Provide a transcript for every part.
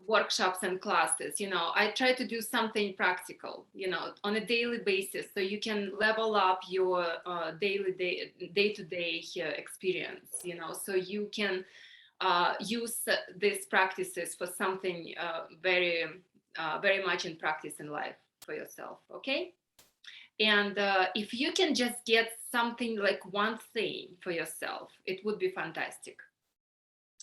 workshops and classes. I try to do something practical, on a daily basis, so you can level up your daily day-to-day experience, so you can use these practices for something very much in practice in life for yourself. Okay. And if you can just get something like one thing for yourself, it would be fantastic.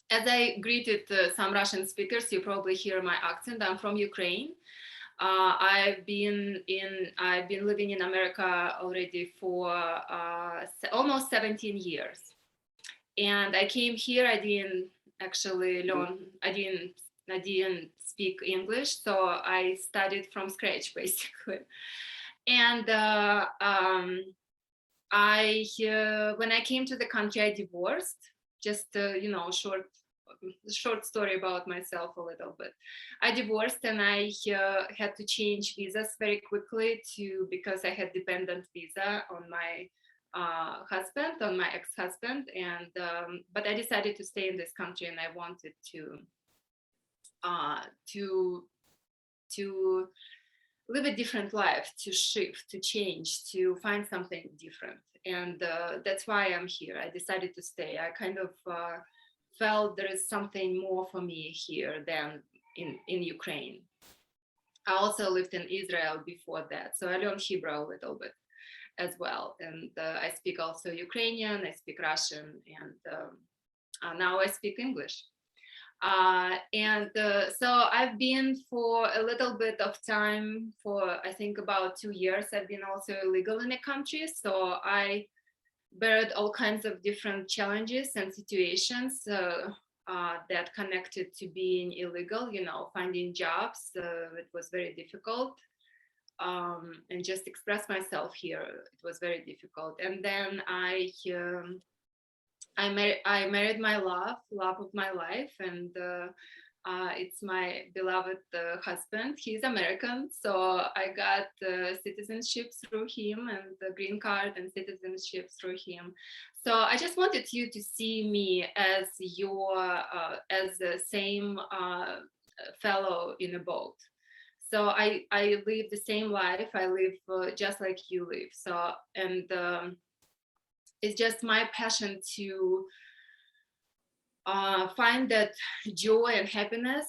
As I greeted some Russian speakers, you probably hear my accent. I'm from Ukraine. I've been living in America already for almost 17 years. And I came here. I didn't actually learn. I didn't speak English, so I studied from scratch basically. And when I came to the country, I divorced. Just short story about myself a little bit. I divorced, and I had to change visas very quickly because I had dependent visa on my husband, on my ex-husband, and but I decided to stay in this country, and I wanted to live a different life, to shift, to change, to find something different. And that's why I'm here. I decided to stay. I kind of felt there is something more for me here than in Ukraine. I also lived in Israel before that, so I learned Hebrew a little bit as well. And I speak also Ukrainian, I speak Russian, and now I speak English. So I've been for a little bit of time, for I think about 2 years. I've been also illegal in the country, so I bared all kinds of different challenges and situations that connected to being illegal. Finding jobs, it was very difficult, and just express myself here, it was very difficult. And then I married my love of my life, and it's my beloved husband. He's American, so I got citizenship through him, and the green card and citizenship through him. So I just wanted you to see me as as the same fellow in a boat. So I live the same life. I live just like you live. So, and it's just my passion to find that joy and happiness.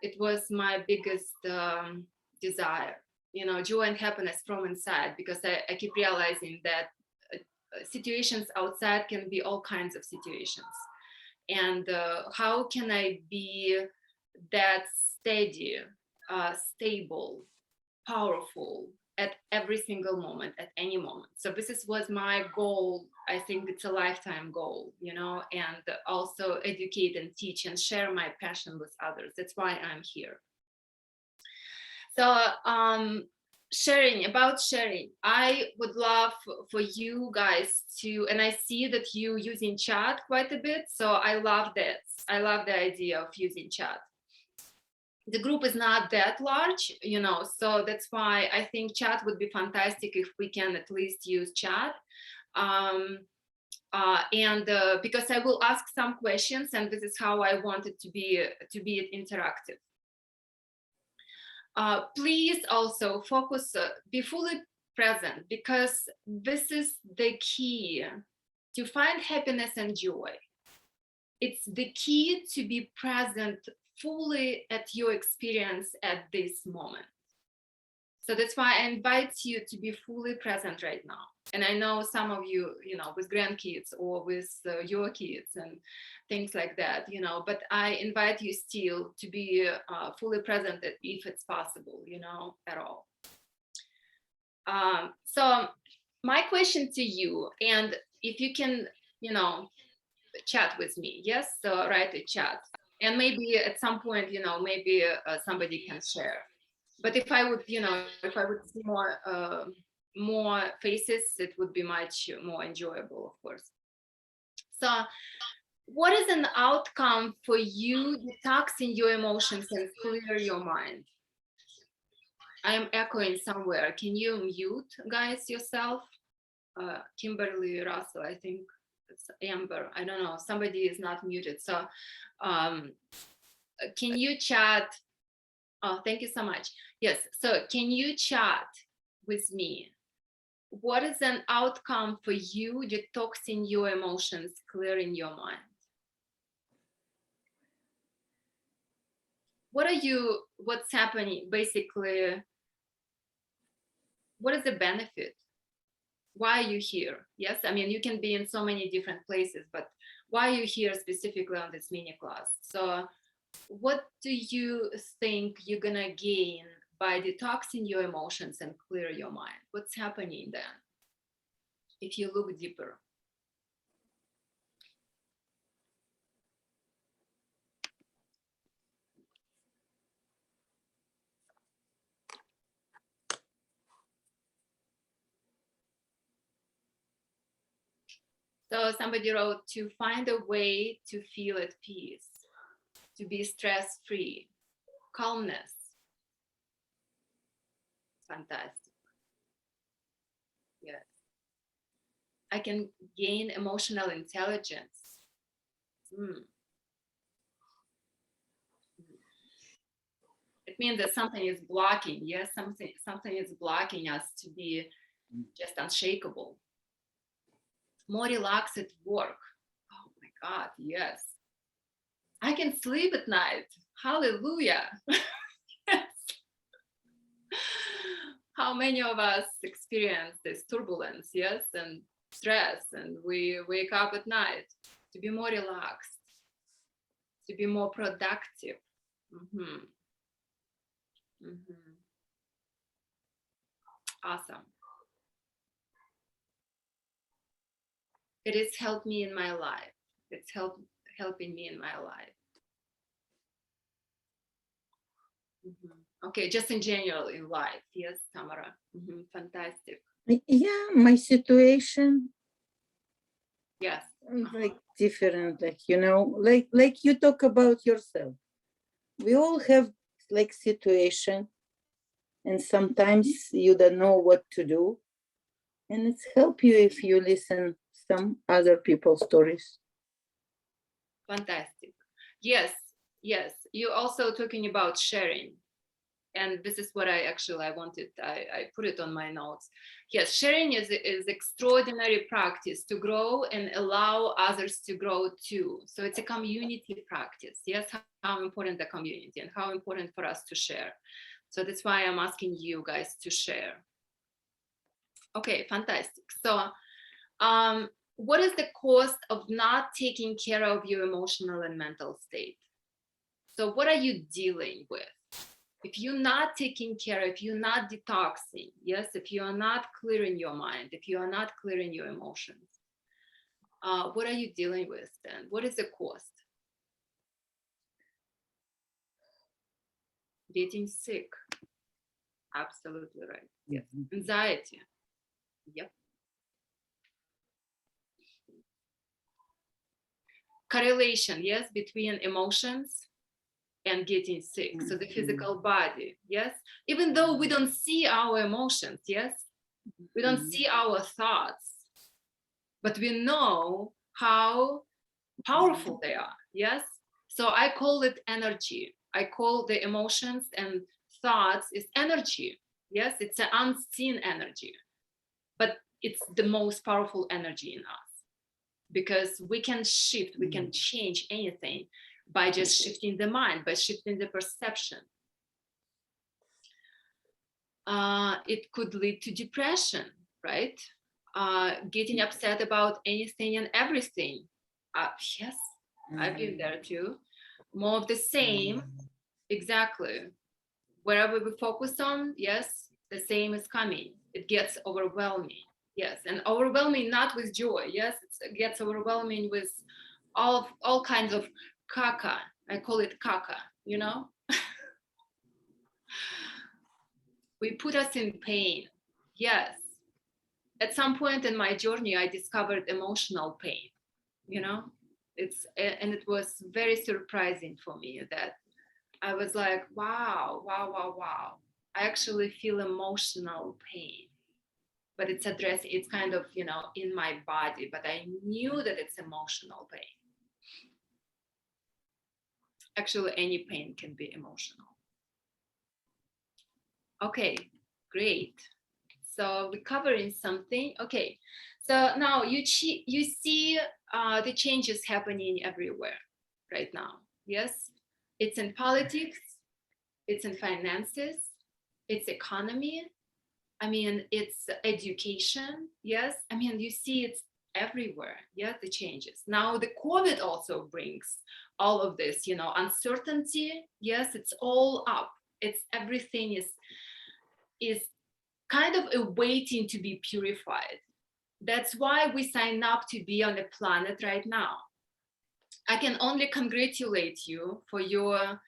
It was my biggest desire, joy and happiness from inside, because I keep realizing that situations outside can be all kinds of situations. And how can I be that steady, stable, powerful at every single moment, at any moment. So this was my goal. I think it's a lifetime goal, and also educate and teach and share my passion with others. That's why I'm here. So sharing. I would love for you guys to, and I see that you using chat quite a bit. So I love that. I love the idea of using chat. The group is not that large, so that's why I think chat would be fantastic if we can at least use chat. Because I will ask some questions, and this is how I want it to be interactive. Please also focus, be fully present, because this is the key to find happiness and joy. It's the key to be present fully at your experience at this moment. So that's why I invite you to be fully present right now. And I know some of you, with grandkids or with your kids and things like that, but I invite you still to be fully present if it's possible, at all. So my question to you, and if you can, chat with me, yes? So write a chat. And maybe at some point, maybe somebody can share. But if I would see more faces, it would be much more enjoyable, of course. So what is an outcome for you detoxing your emotions and clear your mind? I'm echoing somewhere. Can you mute, guys, yourself? Kimberly Russell, I think it's Amber. I don't know. Somebody is not muted. So can you chat? Oh, thank you so much. Yes. So can you chat with me? What is an outcome for you detoxing your emotions, clearing your mind? What's happening? Basically, what is the benefit? Why are you here? Yes, I mean, you can be in so many different places, but why are you here specifically on this mini class? So what do you think you're gonna gain by detoxing your emotions and clear your mind? What's happening then if you look deeper? So somebody wrote, to find a way to feel at peace, to be stress-free, calmness. Fantastic. Yes. I can gain emotional intelligence. It means that something is blocking. Yes, something is blocking us to be just unshakable. More relaxed at work. Oh my God, yes. I can sleep at night. Hallelujah. Yes. How many of us experience this turbulence, yes, and stress, and we wake up at night to be more relaxed, to be more productive. Mm-hmm. Mm-hmm. Awesome. It has helped me in my life. It's helping me in my life. Mm-hmm. Okay, just in general in life. Yes, Tamara. Mm-hmm. Fantastic. Yeah, my situation. Yes. Like different, like you talk about yourself. We all have like situation, and sometimes you don't know what to do, and it's help you if you listen some other people's stories. Fantastic. Yes, yes. You're also talking about sharing. And this is what I wanted. I put it on my notes. Yes, sharing is extraordinary practice to grow and allow others to grow too. So it's a community practice. Yes, how important the community and how important for us to share. So that's why I'm asking you guys to share. Okay, fantastic. So what is the cost of not taking care of your emotional and mental state? So what are you dealing with? If you're not taking care, if you're not detoxing, yes, if you are not clearing your mind, if you are not clearing your emotions, what are you dealing with then? What is the cost? Getting sick. Absolutely right. Yes. Anxiety. Yep. Correlation, yes, between emotions and getting sick. So the physical body, yes, even though we don't see our emotions, yes, we don't see our thoughts, but we know how powerful they are, yes. So I call it energy. I call the emotions and thoughts is energy. Yes, it's an unseen energy, but it's the most powerful energy in us because we can shift, we can change anything by just shifting the mind, by shifting the perception. It could lead to depression, right? Getting upset about anything and everything. Yes, I've been there too. More of the same, exactly. Wherever we focus on, yes, the same is coming. It gets overwhelming, yes, and overwhelming not with joy. Yes, it gets overwhelming with all kinds of caca. I call it caca. You know, we put us in pain. Yes, at some point in my journey, I discovered emotional pain. You know, and it was very surprising for me that I was like, wow, wow, wow, wow. I actually feel emotional pain, but it's kind of, in my body, but I knew that it's emotional pain. Actually, any pain can be emotional. Okay, great. So we're covering something. Okay, so now you see the changes happening everywhere right now. Yes, it's in politics, it's in finances, it's economy. I mean, it's education. Yes, I mean, you see it's everywhere. Yeah, the changes. Now the COVID also brings all of this, uncertainty. Yes, it's all up. It's everything is kind of awaiting to be purified. That's why we sign up to be on the planet right now. I can only congratulate you for your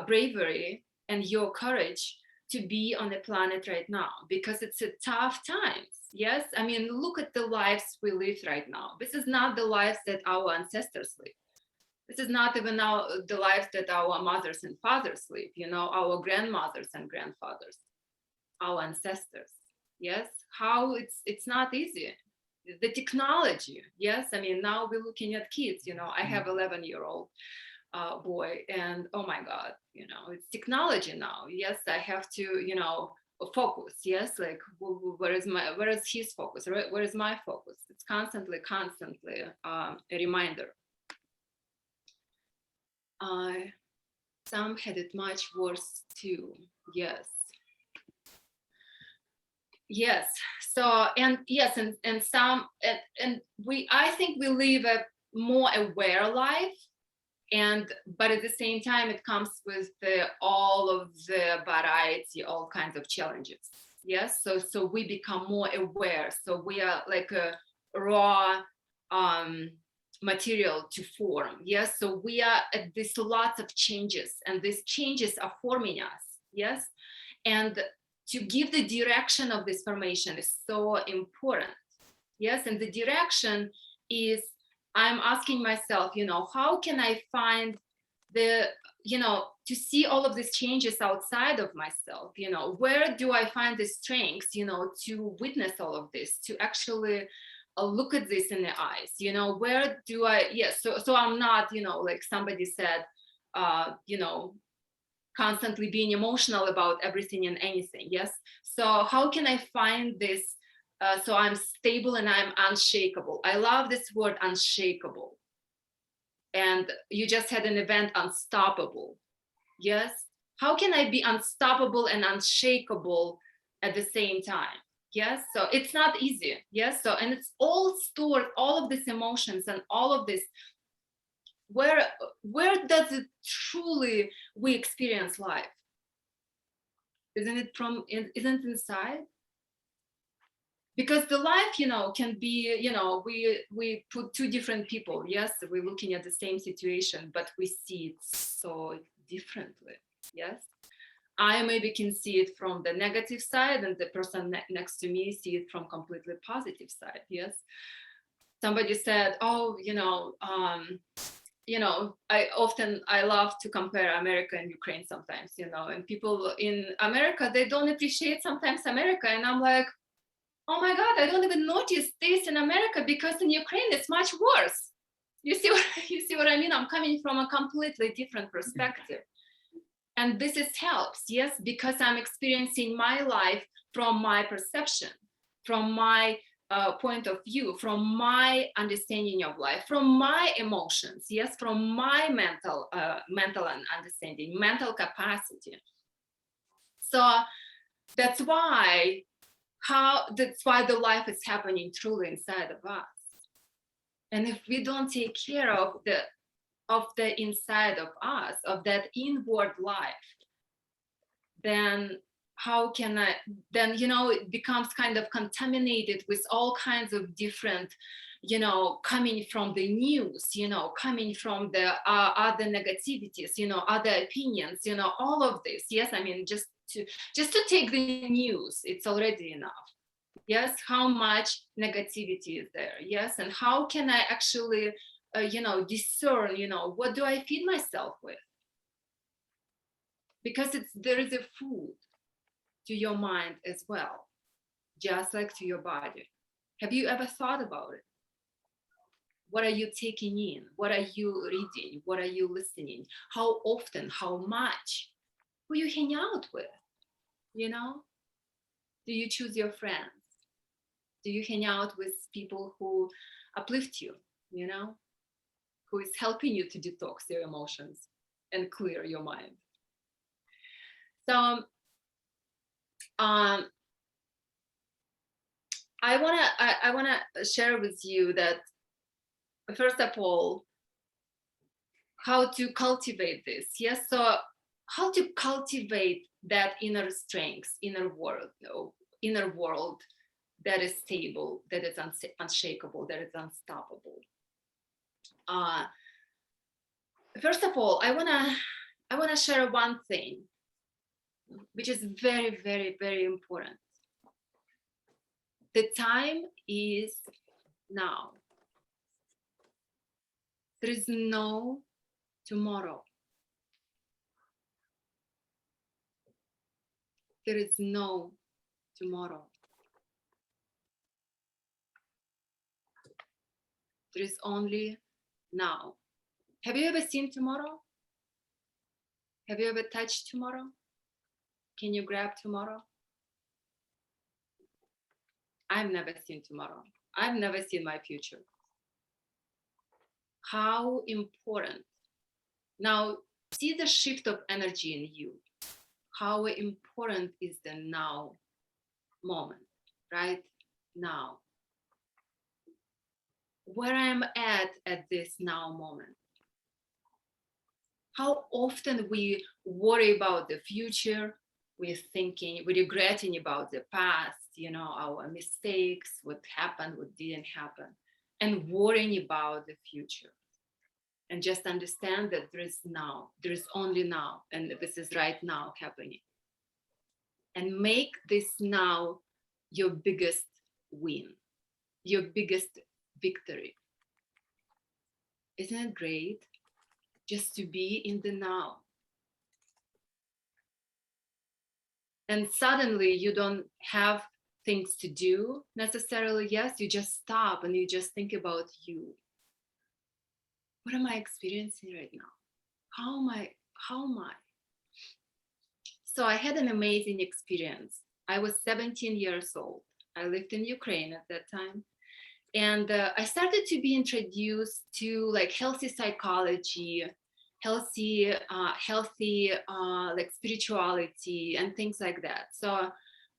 bravery and your courage to be on the planet right now, because it's a tough times. Yes, I mean, look at the lives we live right now. This is not the lives that our ancestors live. This is not even the lives that our mothers and fathers live, our grandmothers and grandfathers, our ancestors. Yes, how it's not easy. The technology. Yes, I mean, now we're looking at kids. I have 11-year-old boy, and oh my God, it's technology now. Yes, I have to focus. Yes, like where is his focus? Where is my focus? It's constantly a reminder. Some had it much worse too. Yes. Yes. So, and yes, and some, and I think we live a more aware life, but at the same time, it comes with all of the variety, all kinds of challenges. Yes. So we become more aware. So we are like a raw material to form. Yes. So we are at this lots of changes, and these changes are forming us. Yes. And to give the direction of this formation is so important. Yes, and the direction is, I'm asking myself, how can I find to see all of these changes outside of myself? Where do I find the strength, to witness all of this, to actually look at this in the eyes? Where do I, yes, so I'm not, like somebody said, constantly being emotional about everything and anything. Yes. So how can I find this? So I'm stable and I'm unshakable. I love this word, unshakable. And you just had an event, unstoppable. Yes. How can I be unstoppable and unshakable at the same time? Yes. So it's not easy. Yes. So, and it's all stored, all of these emotions and all of this. Where does it truly we experience life? Isn't it inside? Because the life, can be, we put two different people. Yes, we're looking at the same situation, but we see it so differently. Yes, I maybe can see it from the negative side, and the person next to me see it from completely positive side. Yes, somebody said, oh, I love to compare America and Ukraine sometimes, and people in America, they don't appreciate sometimes America. And I'm like, oh my God, I don't even notice this in America, because in Ukraine, it's much worse. You see what I mean? I'm coming from a completely different perspective. And this helps, yes, because I'm experiencing my life from my perception, from my point of view, from my understanding of life, from my emotions, yes, from my mental understanding, mental capacity. So that's why the life is happening truly inside of us. And if we don't take care of the inside of us, of that inward life, then how can I, then, it becomes kind of contaminated with all kinds of different, coming from the news, coming from the other negativities, other opinions, all of this. Yes, I mean, just to take the news, it's already enough. Yes, how much negativity is there? Yes, and how can I actually, discern, what do I feed myself with? Because there is a food to your mind as well, just like to your body. Have you ever thought about it? What are you taking in? What are you reading? What are you listening? How often? How much? Who you hang out with? You know? Do you choose your friends? Do you hang out with people who uplift you? You know? Who is helping you to detox your emotions and clear your mind? So I wanna share with you that, first of all, how to cultivate this. Yes, so how to cultivate that inner strength, inner world that is stable, that is unshakable, that is unstoppable. First of all, I wanna share one thing, which is very, very, very important. The time is now. There is no tomorrow. There is no tomorrow. There is only now. Have you ever seen tomorrow? Have you ever touched tomorrow? Can you grab tomorrow? I've never seen tomorrow. I've never seen my future. How important. Now, see the shift of energy in you. How important is the now moment, right? Now. Where I'm at this now moment. How often we worry about the future, we're regretting about the past, our mistakes, what happened, what didn't happen, and worrying about the future. And just understand that there is only now, and this is right now happening. And make this now your biggest win, your biggest victory. Isn't it great? Just to be in the now. And suddenly you don't have things to do necessarily. Yes, you just stop and you just think about you. What am I experiencing right now? How am I? So I had an amazing experience. I was 17 years old. I lived in Ukraine at that time. And I started to be introduced to like healthy psychology, healthy like spirituality and things like that. So,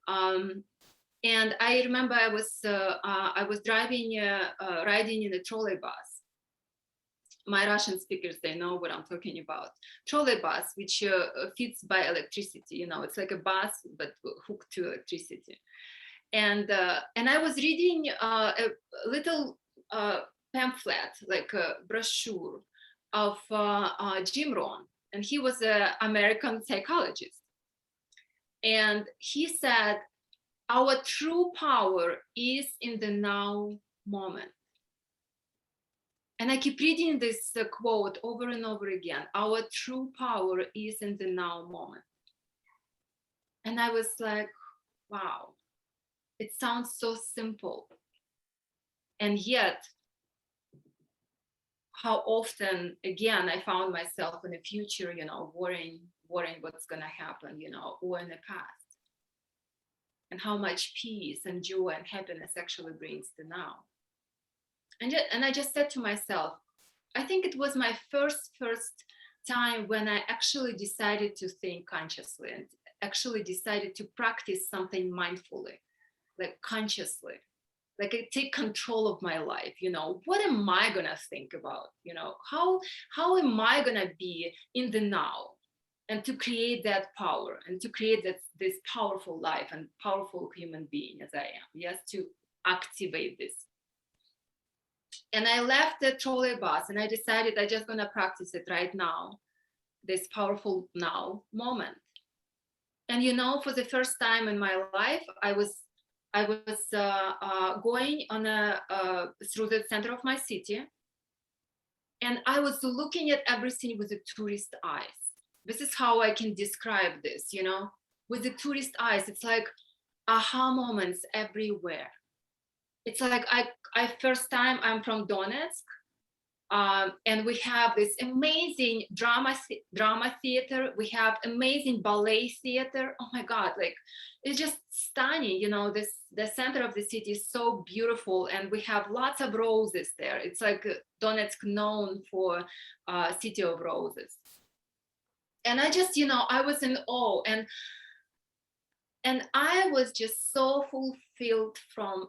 and I remember I was riding in a trolley bus. My Russian speakers, they know what I'm talking about. Trolley bus, which feeds by electricity. It's like a bus but hooked to electricity. And I was reading a little pamphlet, like a brochure of Jim Rohn, and he was an American psychologist. And he said, our true power is in the now moment. And I keep reading this quote over and over again. Our true power is in the now moment. And I was like, wow. It sounds so simple. And yet, how often, again, I found myself in the future, worrying what's going to happen, or in the past. And how much peace and joy and happiness actually brings the now. And I just said to myself, I think it was my first time when I actually decided to think consciously and actually decided to practice something mindfully. Like consciously, like I take control of my life. What am I gonna think about? How am I gonna be in the now, and to create that power and to create this powerful life and powerful human being as I am. Yes, to activate this. And I left the trolley bus and I decided I'm just gonna practice it right now, this powerful now moment. And for the first time in my life, I was going through the center of my city, and I was looking at everything with the tourist eyes. This is how I can describe this, with the tourist eyes. It's like aha moments everywhere. It's like I first time I'm from Donetsk, And we have this amazing drama theater. We have amazing ballet theater. Oh my God, like it's just stunning. You know, the center of the city is so beautiful, and we have lots of roses there. It's like Donetsk known for city of roses. And I just, you know, I was in awe, and I was just so fulfilled from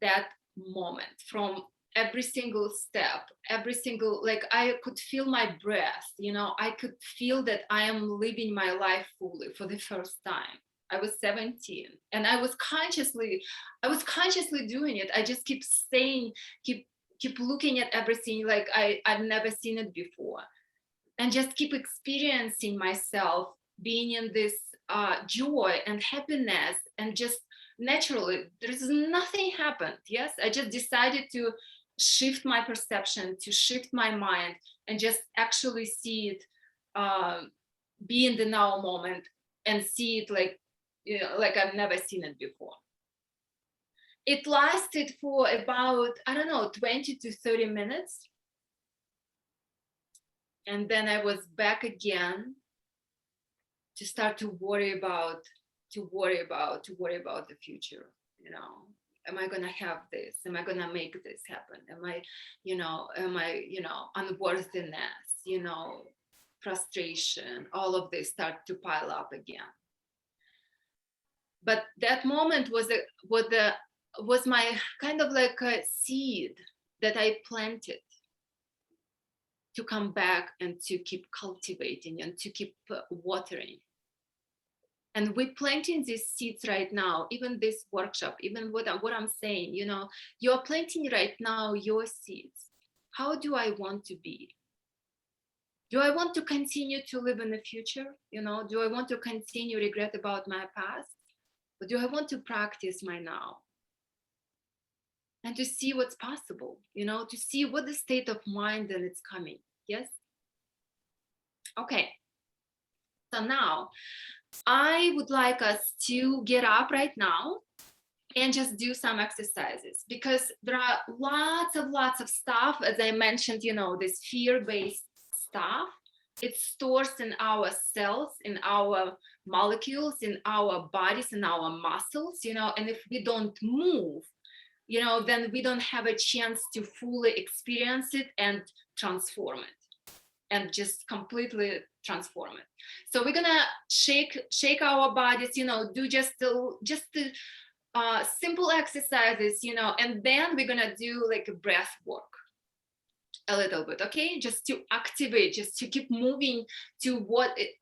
that moment, from every single step, every single, like I could feel my breath, you know, I could feel that I am living my life fully for the first time. I was 17 and I was consciously doing it. I just keep saying, keep looking at everything like I've never seen it before, and just keep experiencing myself being in this joy and happiness, and just naturally, there's nothing happened. Yes, I just decided to shift my perception, to shift my mind, and just actually see it, be in the now moment, and see it like, you know, like I've never seen it before. It lasted for about, I don't know, 20 to 30 minutes. And then I was back again to start to worry about the future. You know, am I gonna have this? Am I gonna make this happen? Am I, unworthiness, you know, frustration, all of this start to pile up again. But that moment was my kind of like a seed that I planted to come back and to keep cultivating and to keep watering. And we're planting these seeds right now, even this workshop, even what I'm saying, you know, you're planting right now your seeds. How do I want to be? Do I want to continue to live in the future? You know, do I want to continue regret about my past? Or do I want to practice my now? And to see what's possible, you know, to see what the state of mind that it's coming. Yes? Okay. So now, I would like us to get up right now and just do some exercises, because there are lots of stuff, as I mentioned, you know, this fear-based stuff. It stores in our cells, in our molecules, in our bodies, in our muscles, you know, and if we don't move, you know, then we don't have a chance to fully experience it and transform it, and just completely transform it. So we're gonna shake our bodies, you know, do just the simple exercises, you know, and then we're gonna do like a breath work a little bit, okay? Just to activate, just to keep moving to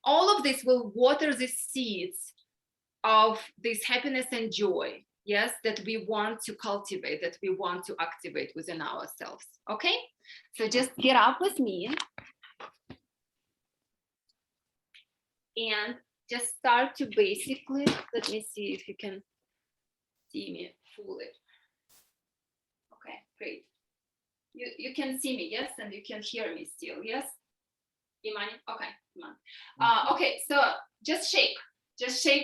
all of this will water the seeds of this happiness and joy, yes, that we want to cultivate, that we want to activate within ourselves, okay? So just get up with me. And just start to basically, let me see if you can see me fully. Okay, great. You can see me, yes? And you can hear me still, yes? Imani? Okay, Imani. Okay, so just shake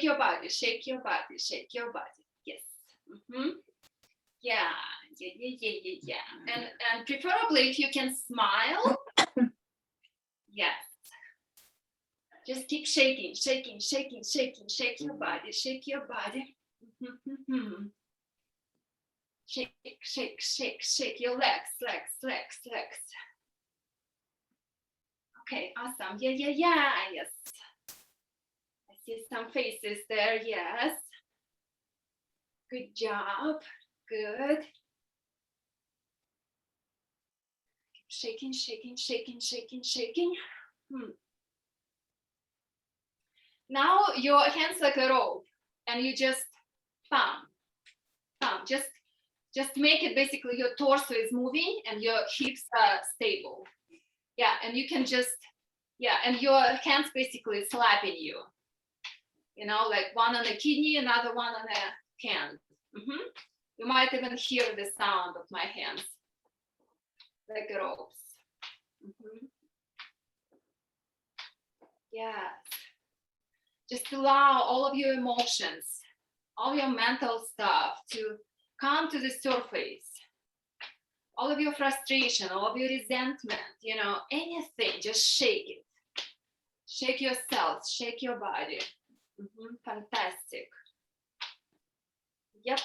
your body, shake your body, shake your body. Yes. Mm-hmm. Yeah. And preferably if you can smile. Yes. Just keep shaking, shake your body, shake your body. Shake your legs. Okay, awesome. Yeah, yes. I see some faces there, yes. Good job, good. Keep shaking. Now your hands like a rope, and you just thumb. Just make it basically your torso is moving and your hips are stable. Yeah, and you can just, yeah, and your hands basically slapping you. You know, like one on the kidney, another one on the hand. Mm-hmm. You might even hear the sound of my hands, like ropes. Mm-hmm. Yeah. Just allow all of your emotions, all your mental stuff to come to the surface. all of your frustration, all of your resentment, you know, anything, just shake it. Shake yourself, shake your body. Fantastic. Yep.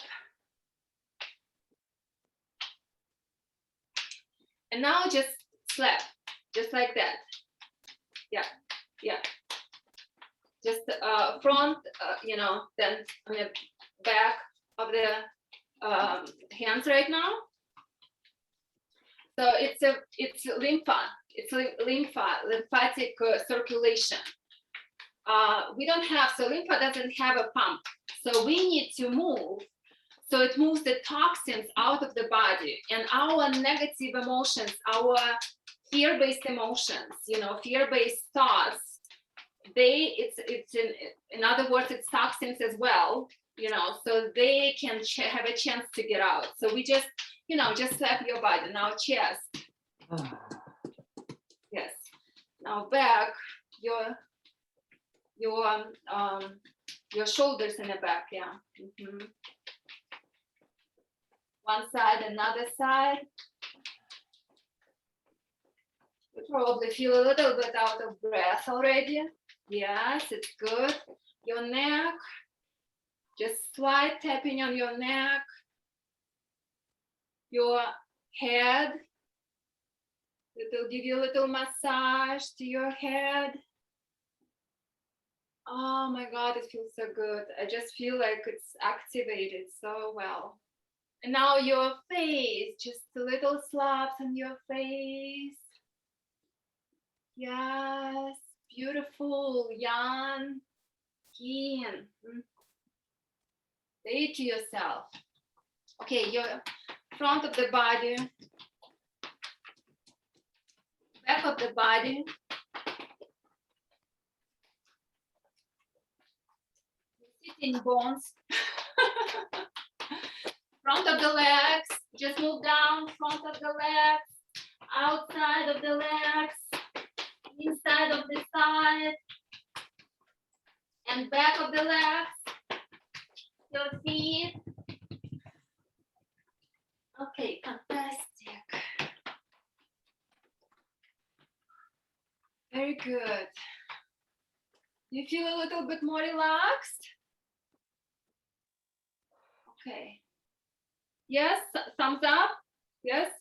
And now just slap, just like that. Yeah, yeah. Just front, you know, then on the back of the hands right now. So it's lymphatic circulation. We don't have, so lympha doesn't have a pump. So we need to move. So it moves the toxins out of the body, and our negative emotions, our fear-based emotions, you know, fear-based thoughts, in other words, it's toxins as well, you know, so they can have a chance to get out. So we just, you know, just slap your body. Now chest. Yes. Now back, your shoulders in the back, yeah. One side, another side. You probably feel a little bit out of breath already. Yes, it's good. Your neck, just slight tapping on your neck. Your head, it'll give you a little massage to your head. Oh my God, it feels so good. I just feel like it's activated so well. And now your face, just a little slaps on your face. Yes, beautiful, Yan, Yin. Say it to yourself. Okay, your front of the body, back of the body. Sitting bones. Front of the legs, just move down, front of the legs, outside of the legs, inside of the side, and back of the legs, your feet. Okay, fantastic. Very good. You feel a little bit more relaxed? Okay. Yes, thumbs up. Yes.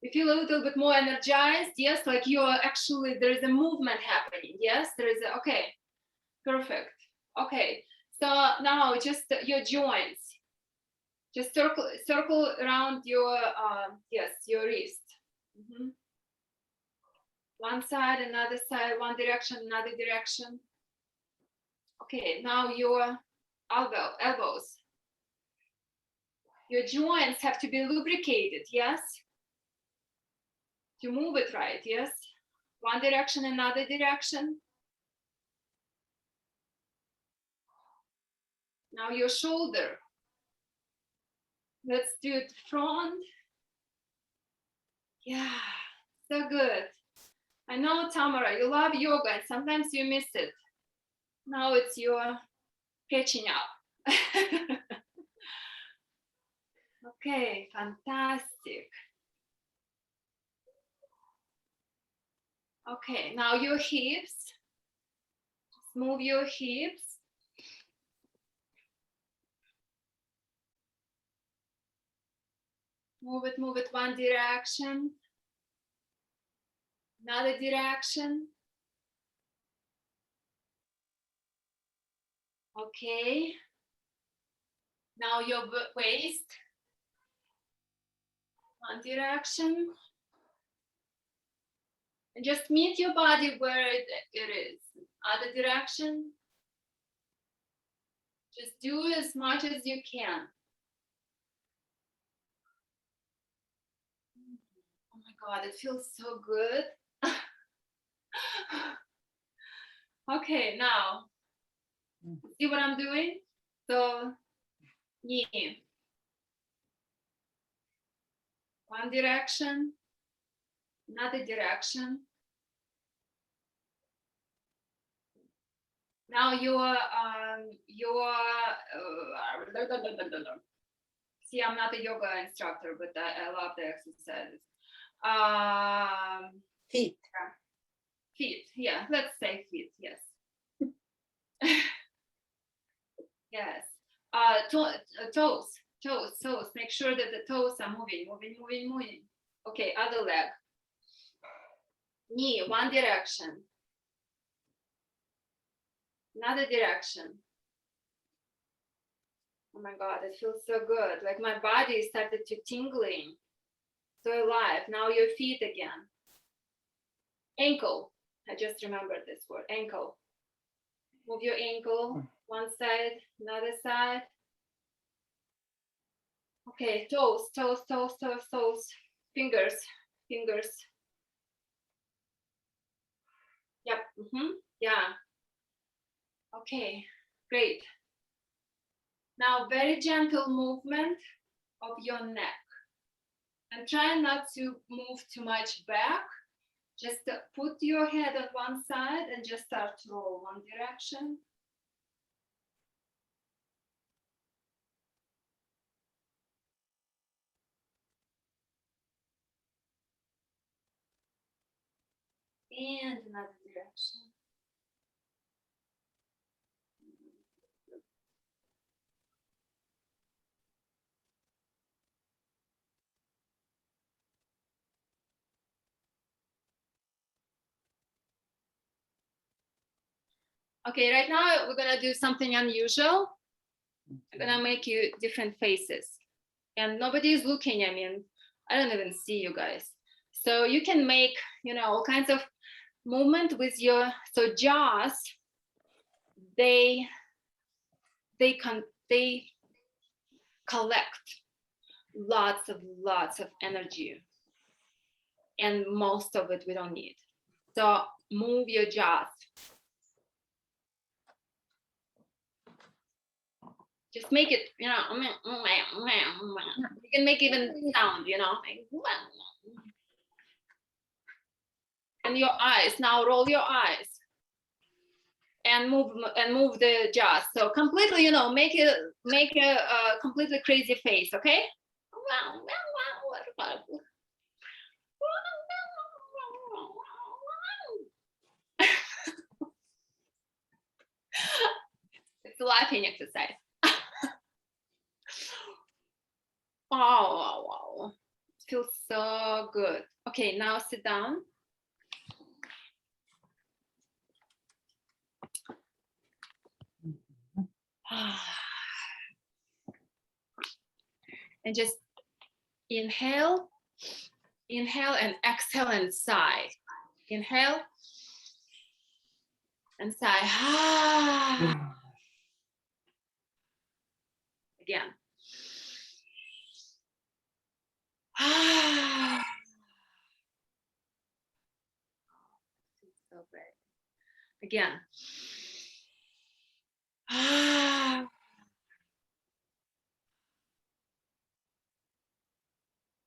You feel a little bit more energized. Yes, like you're actually, there is a movement happening. Yes, there is a, okay, perfect. Okay, so now just your joints. Just circle around your, yes, your wrist. One side, another side, one direction, another direction. Okay, now your elbows. Your joints have to be lubricated, yes? To move it right, yes? One direction, another direction. Now your shoulder. Let's do it front. Yeah, so good. I know, Tamara, you love yoga and sometimes you miss it. Now it's your catching up. Okay, fantastic. Okay, now your hips. Just move your hips. Move it one direction. Another direction. Okay. Now your waist. One direction. And just meet your body where it is. Other direction. Just do as much as you can. Oh my God, it feels so good. Okay, now, see what I'm doing? So, knee. One direction, another direction. Now your See, I'm not a yoga instructor, but I love the exercises. Feet. Feet, yeah, let's say feet, yes. Yes. Toes. Make sure that the toes are moving. Okay, other leg. Knee, one direction. Another direction. Oh my God, it feels so good. Like my body started to tingling. So alive. Now your feet again. Ankle. I just remembered this word, ankle. Move your ankle, one side, another side. Okay, toes. Fingers. Yep, yeah. Okay, great. Now, very gentle movement of your neck. And try not to move too much back. Just put your head on one side and just start to roll one direction. And another direction. Okay, right now we're gonna do something unusual. I'm gonna make you different faces. And nobody is looking, I mean, I don't even see you guys. So you can make, all kinds of movement with your, so jaws, they collect lots of energy, and most of it we don't need. So move your jaws. Just make it, you can make even sound, and your eyes. Now roll your eyes and move the jaws. So completely, make a completely crazy face, okay? It's a laughing exercise. Wow. It feels so good. Okay, now sit down. And just inhale and exhale and sigh. Inhale and sigh. Again. So great. Again.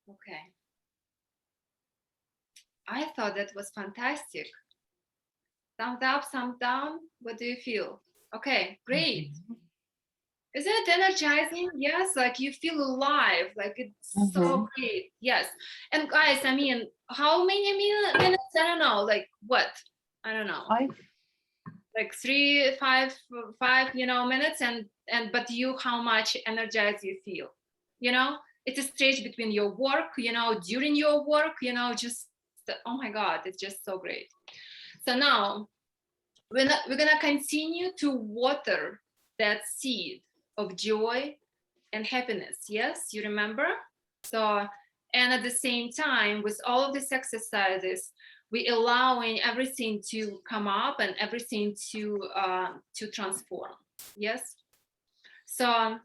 Okay. I thought that was fantastic. Thumbs up, thumbs down. What do you feel? Okay, great. Isn't it energizing? Yes, like you feel alive, like it's so great. Yes. And guys, I mean, how many minutes? I don't know, like what? I don't know. 5. Like 3, 5, minutes, and but how much energized you feel. It's a stage between your work, during your work, just oh my God, it's just so great. So now we're gonna continue to water that seed of joy and happiness. Yes, you remember? So, and at the same time, with all of these exercises, we allowing everything to come up and everything to transform. Yes. So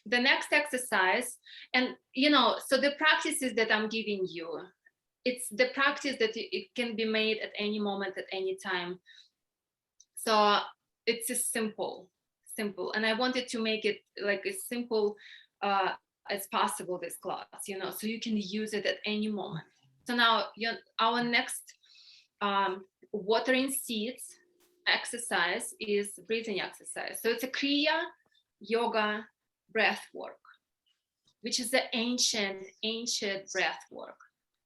the next exercise, and so the practices that I'm giving you, it's the practice that it can be made at any moment, at any time. So it's a simple, and I wanted to make it like as simple as possible, this class, so you can use it at any moment. So now our next watering seeds exercise is breathing exercise. So it's a Kriya Yoga breath work. which is the ancient breath work.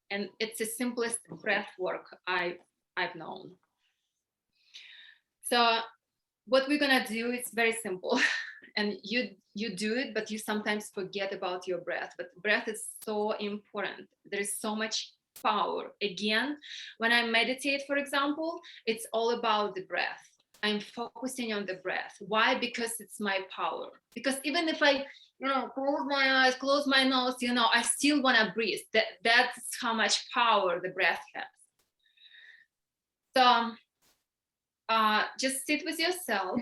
And it's the simplest breath work I've known. So what we're gonna do is very simple. And you do it, but you sometimes forget about your breath. But breath is so important. There is so much power. Again, when I meditate, for example, it's all about the breath. I'm focusing on the breath. Why? Because it's my power. Because even if I, close my eyes, close my nose, I still want to breathe. That's how much power the breath has. So just sit with yourself,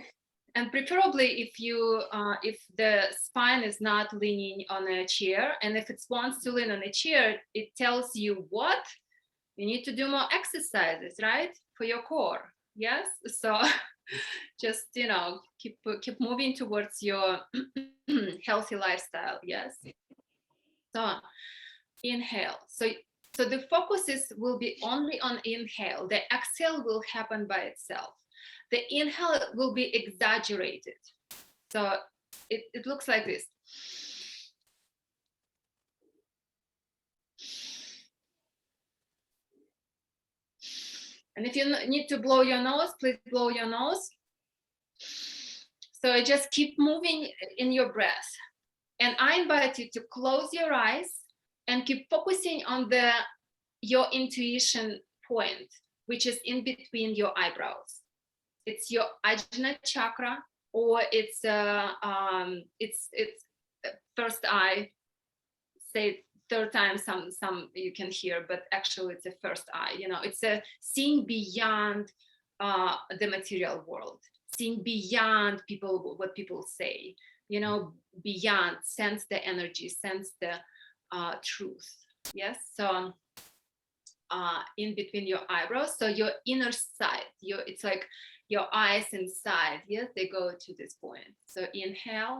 and preferably if the spine is not leaning on a chair, and if it wants to lean on a chair, it tells you what you need to do more exercises, right, for your core. Yes, so just keep moving towards your healthy lifestyle. Yes. So inhale. So the focus will be only on inhale. The exhale will happen by itself. The inhale will be exaggerated. So it looks like this. And if you need to blow your nose, please blow your nose. So just keep moving in your breath. And I invite you to close your eyes and keep focusing on your intuition point, which is in between your eyebrows. It's your ajna chakra, or it's first eye. Say third time, some you can hear, but actually it's a first eye. It's a seeing beyond the material world, seeing beyond what people say. Beyond, sense the energy, sense the truth. Yes. So in between your eyebrows, so your inner side, it's like your eyes inside. Yes, they go to this point. So inhale,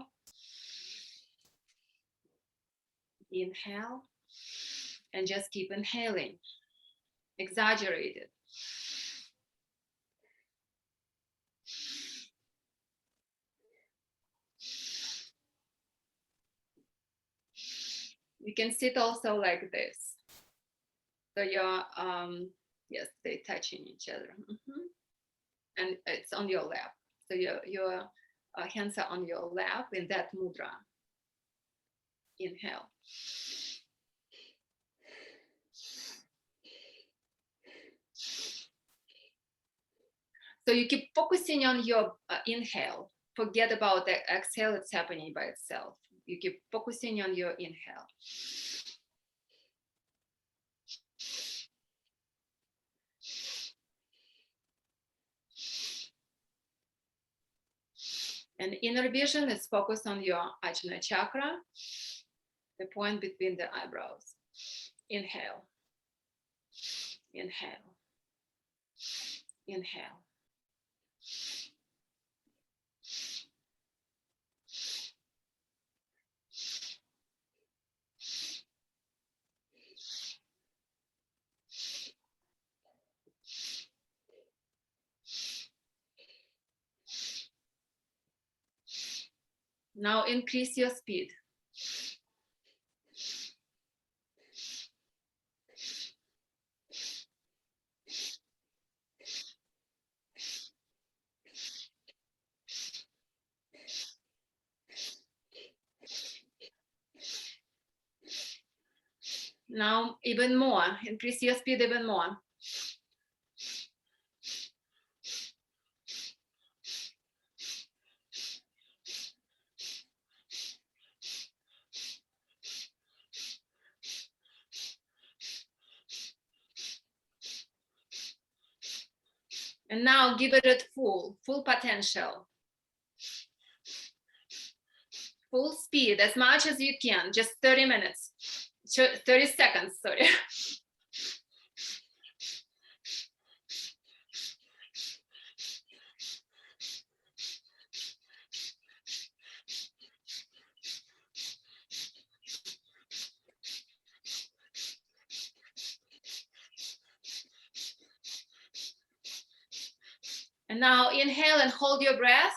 and just keep inhaling. Exaggerate it. You can sit also like this. So your yes, they're touching each other. Mm-hmm. And it's on your lap. So your hands are on your lap in that mudra. Inhale. So you keep focusing on your inhale. Forget about the exhale, it's happening by itself. You keep focusing on your inhale. And inner vision is focused on your ajna chakra, the point between the eyebrows. Inhale, inhale, inhale. Now increase your speed. Now even more, increase your speed even more. And now give it a full potential. Full speed, as much as you can, just 30 minutes, 30 seconds, sorry. And now inhale and hold your breath.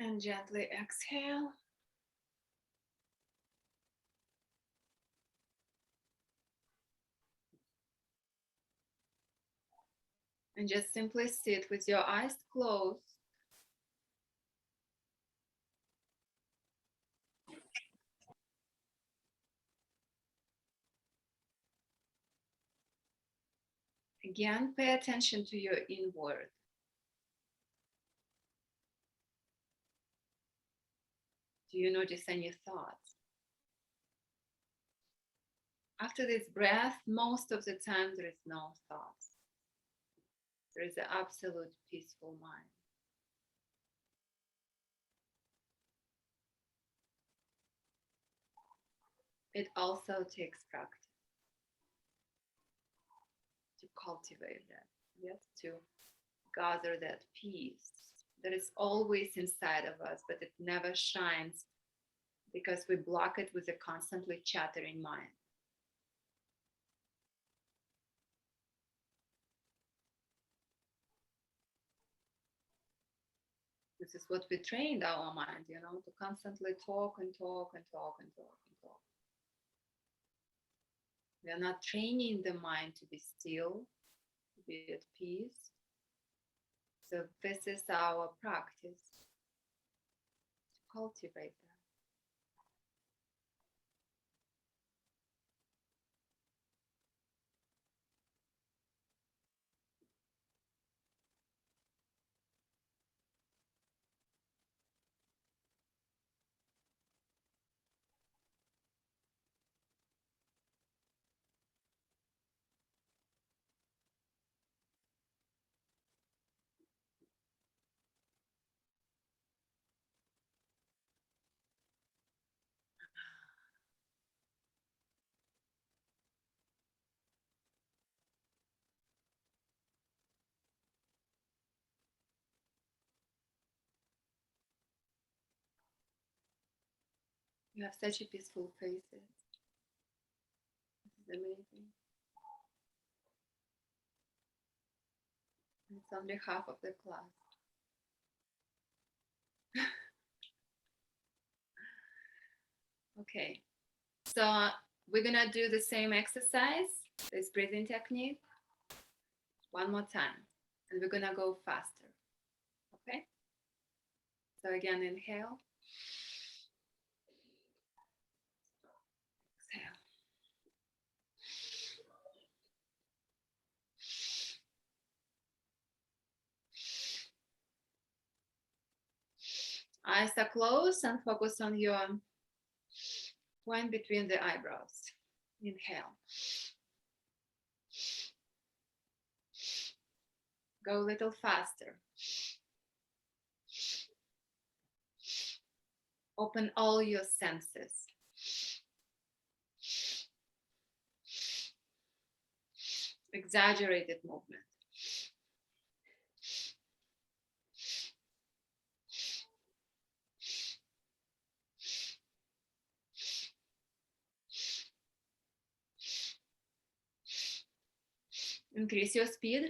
And gently exhale. And just simply sit with your eyes closed. Again, pay attention to your inward. Do you notice any thoughts? After this breath, most of the time there is no thoughts. There is an absolute peaceful mind. It also takes practice to cultivate that, yes, to gather that peace that is always inside of us, but it never shines because we block it with a constantly chattering mind. This is what we trained our mind, to constantly talk and talk and talk and talk and talk. We are not training the mind to be still, to be at peace. So this is our practice to cultivate that. You have such a peaceful faces. This is amazing. It's only half of the class. Okay, so we're gonna do the same exercise, this breathing technique, one more time, and we're gonna go faster. Okay, so again, inhale, exhale. Eyes are closed and focus on your point between the eyebrows. Inhale. Go a little faster. Open all your senses. Exaggerated movement. Increase your speed.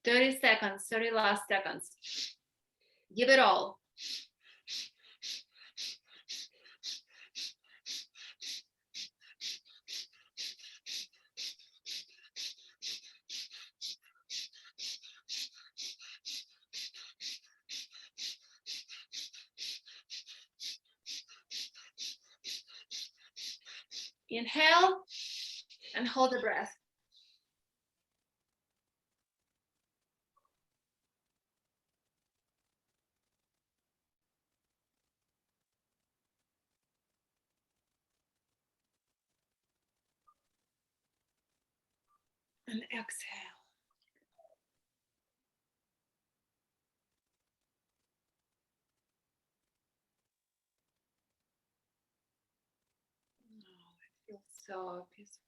Thirty seconds, 30 last seconds. Give it all. Inhale and hold the breath. And exhale. So peaceful.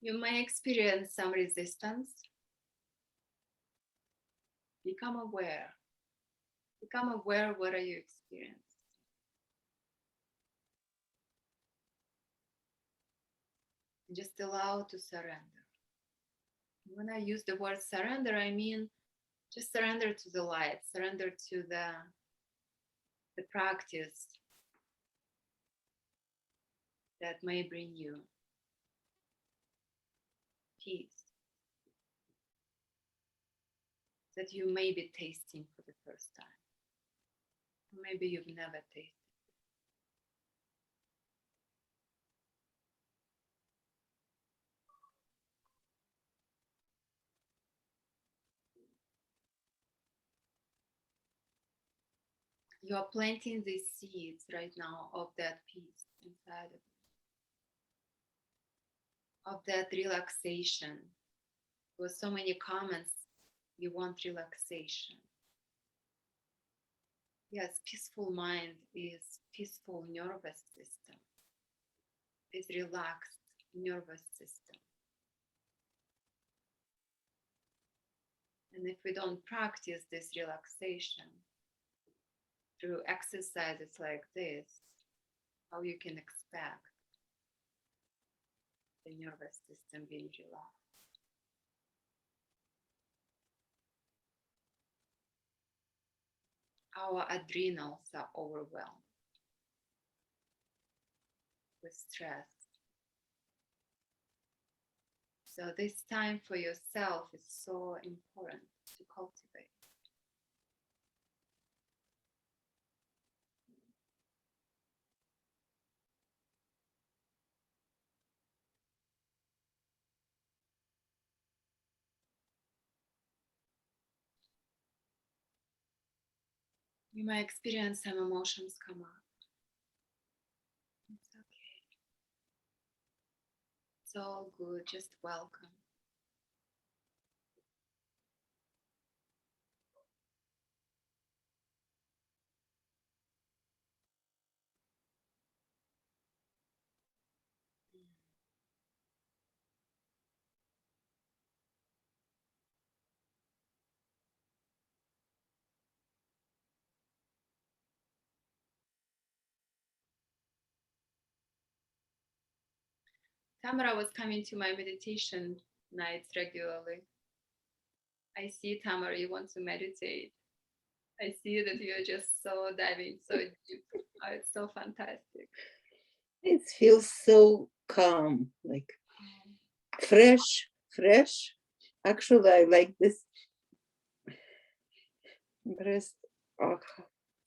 You may experience some resistance. Become aware. Become aware of what are you experiencing. Just allow to surrender. When I use the word surrender, I mean just surrender to the light, surrender to the practice that may bring you peace, that you may be tasting for the first time. Maybe you've never tasted. You are planting these seeds right now of that peace inside of that relaxation. There were so many comments, you want relaxation. Yes, peaceful mind is peaceful nervous system, is relaxed nervous system. And if we don't practice this relaxation through exercises like this, how you can expect the nervous system being relaxed? Our adrenals are overwhelmed with stress. So this time for yourself is so important to cultivate. You might experience some emotions come up. It's okay. It's all good. Just welcome. Tamara was coming to my meditation nights regularly. I see, Tamara, you want to meditate. I see that you're just so diving so deep. Oh, it's so fantastic. It feels so calm, like fresh. Actually, I like this breath.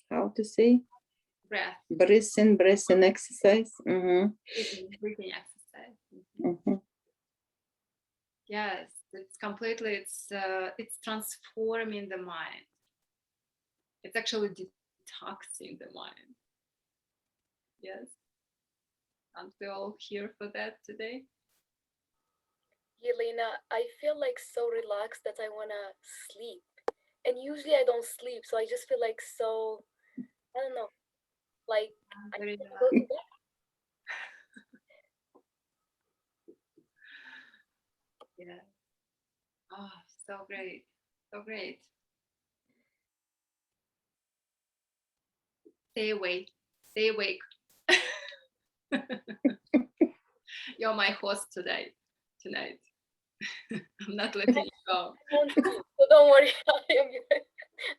How to say? Breath in exercise. Breathing exercise. Yes, it's completely. It's transforming the mind. It's actually detoxing the mind. Yes. Aren't we all here for that today? Yelena, I feel like so relaxed that I wanna sleep. And usually I don't sleep, so I just feel like so, I don't know, like I Very can't go to bed. Yeah. Oh, so great. So great. Stay awake. Stay awake. You're my host today. Tonight. I'm not letting you go. I won't sleep, so don't worry.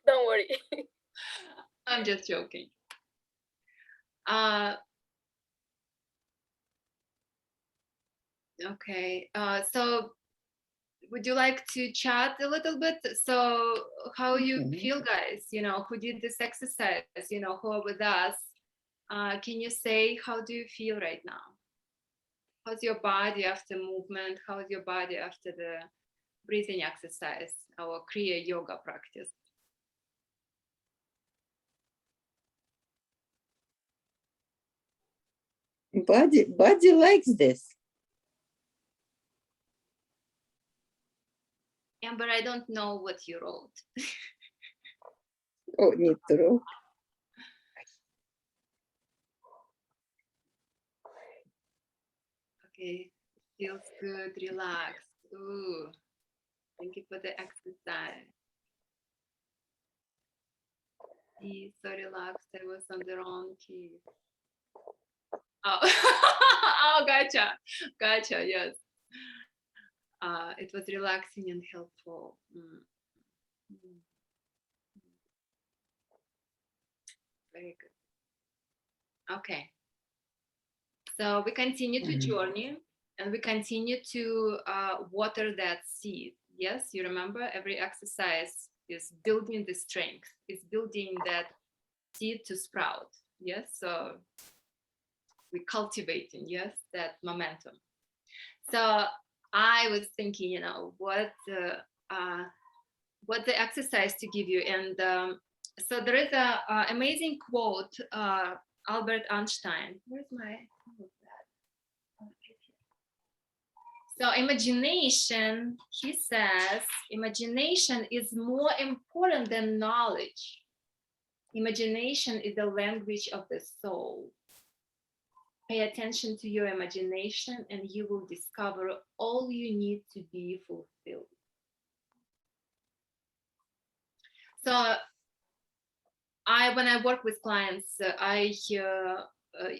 Don't worry. I'm just joking. Okay. So would you like to chat a little bit? So how you feel, guys? Who did this exercise? Who are with us? Can you say, how do you feel right now? How's your body after movement? How's your body after the breathing exercise, our Kriya yoga practice? Body likes this. Amber, I don't know what you wrote. Oh, need to wrote. Okay, feels good, relaxed. Ooh, thank you for the exercise. Be so relaxed. I was on the wrong key. Oh, oh, gotcha. Yes, it was relaxing and helpful. Mm. Very good. Okay, so we continue to journey, and we continue to water that seed. Yes, you remember every exercise is building the strength, is building that seed to sprout. Yes, so we're cultivating, yes, that momentum. So I was thinking, what the exercise to give you, and so there is a amazing quote, Albert Einstein. Where's my? So imagination, he says, imagination is more important than knowledge. Imagination is the language of the soul. Pay attention to your imagination and you will discover all you need to be fulfilled. So when I work with clients, I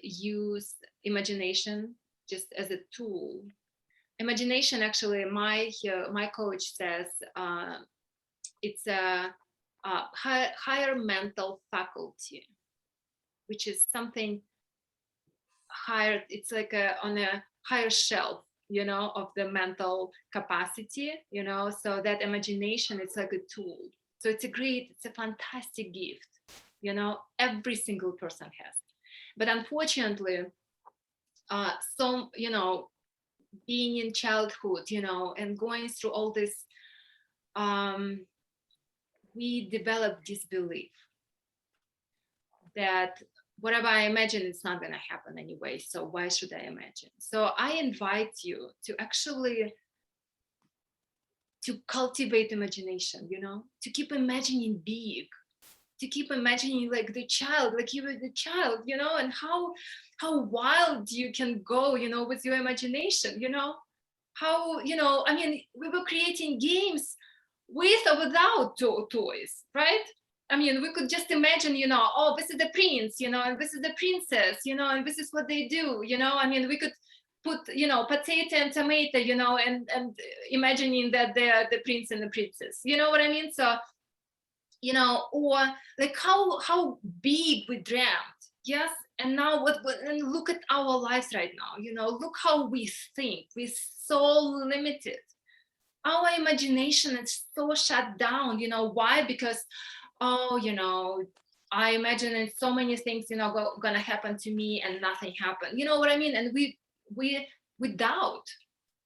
use imagination just as a tool. Imagination, actually, my coach says it's a higher mental faculty, which is something higher. It's like on a higher shelf, of the mental capacity, so that imagination, it's like a tool. So it's a fantastic gift, every single person has. But unfortunately, some, being in childhood, and going through all this, we develop this belief that whatever I imagine, it's not going to happen anyway. So why should I imagine? So I invite you to actually to cultivate imagination, to keep imagining big, to keep imagining like the child, like you were the child, and how wild you can go, with your imagination, how, I mean, we were creating games with or without toys, right? I mean, we could just imagine, oh, this is the prince, and this is the princess, and this is what they do, I mean, we could put, potato and tomato, and imagining that they are the prince and the princess, you know what I mean? So, or like how big we dreamt, yes, and now and look at our lives right now, look how we think. We're so limited. Our imagination is so shut down. Why? Because I imagine in so many things, gonna happen to me and nothing happened. You know what I mean? And we doubt.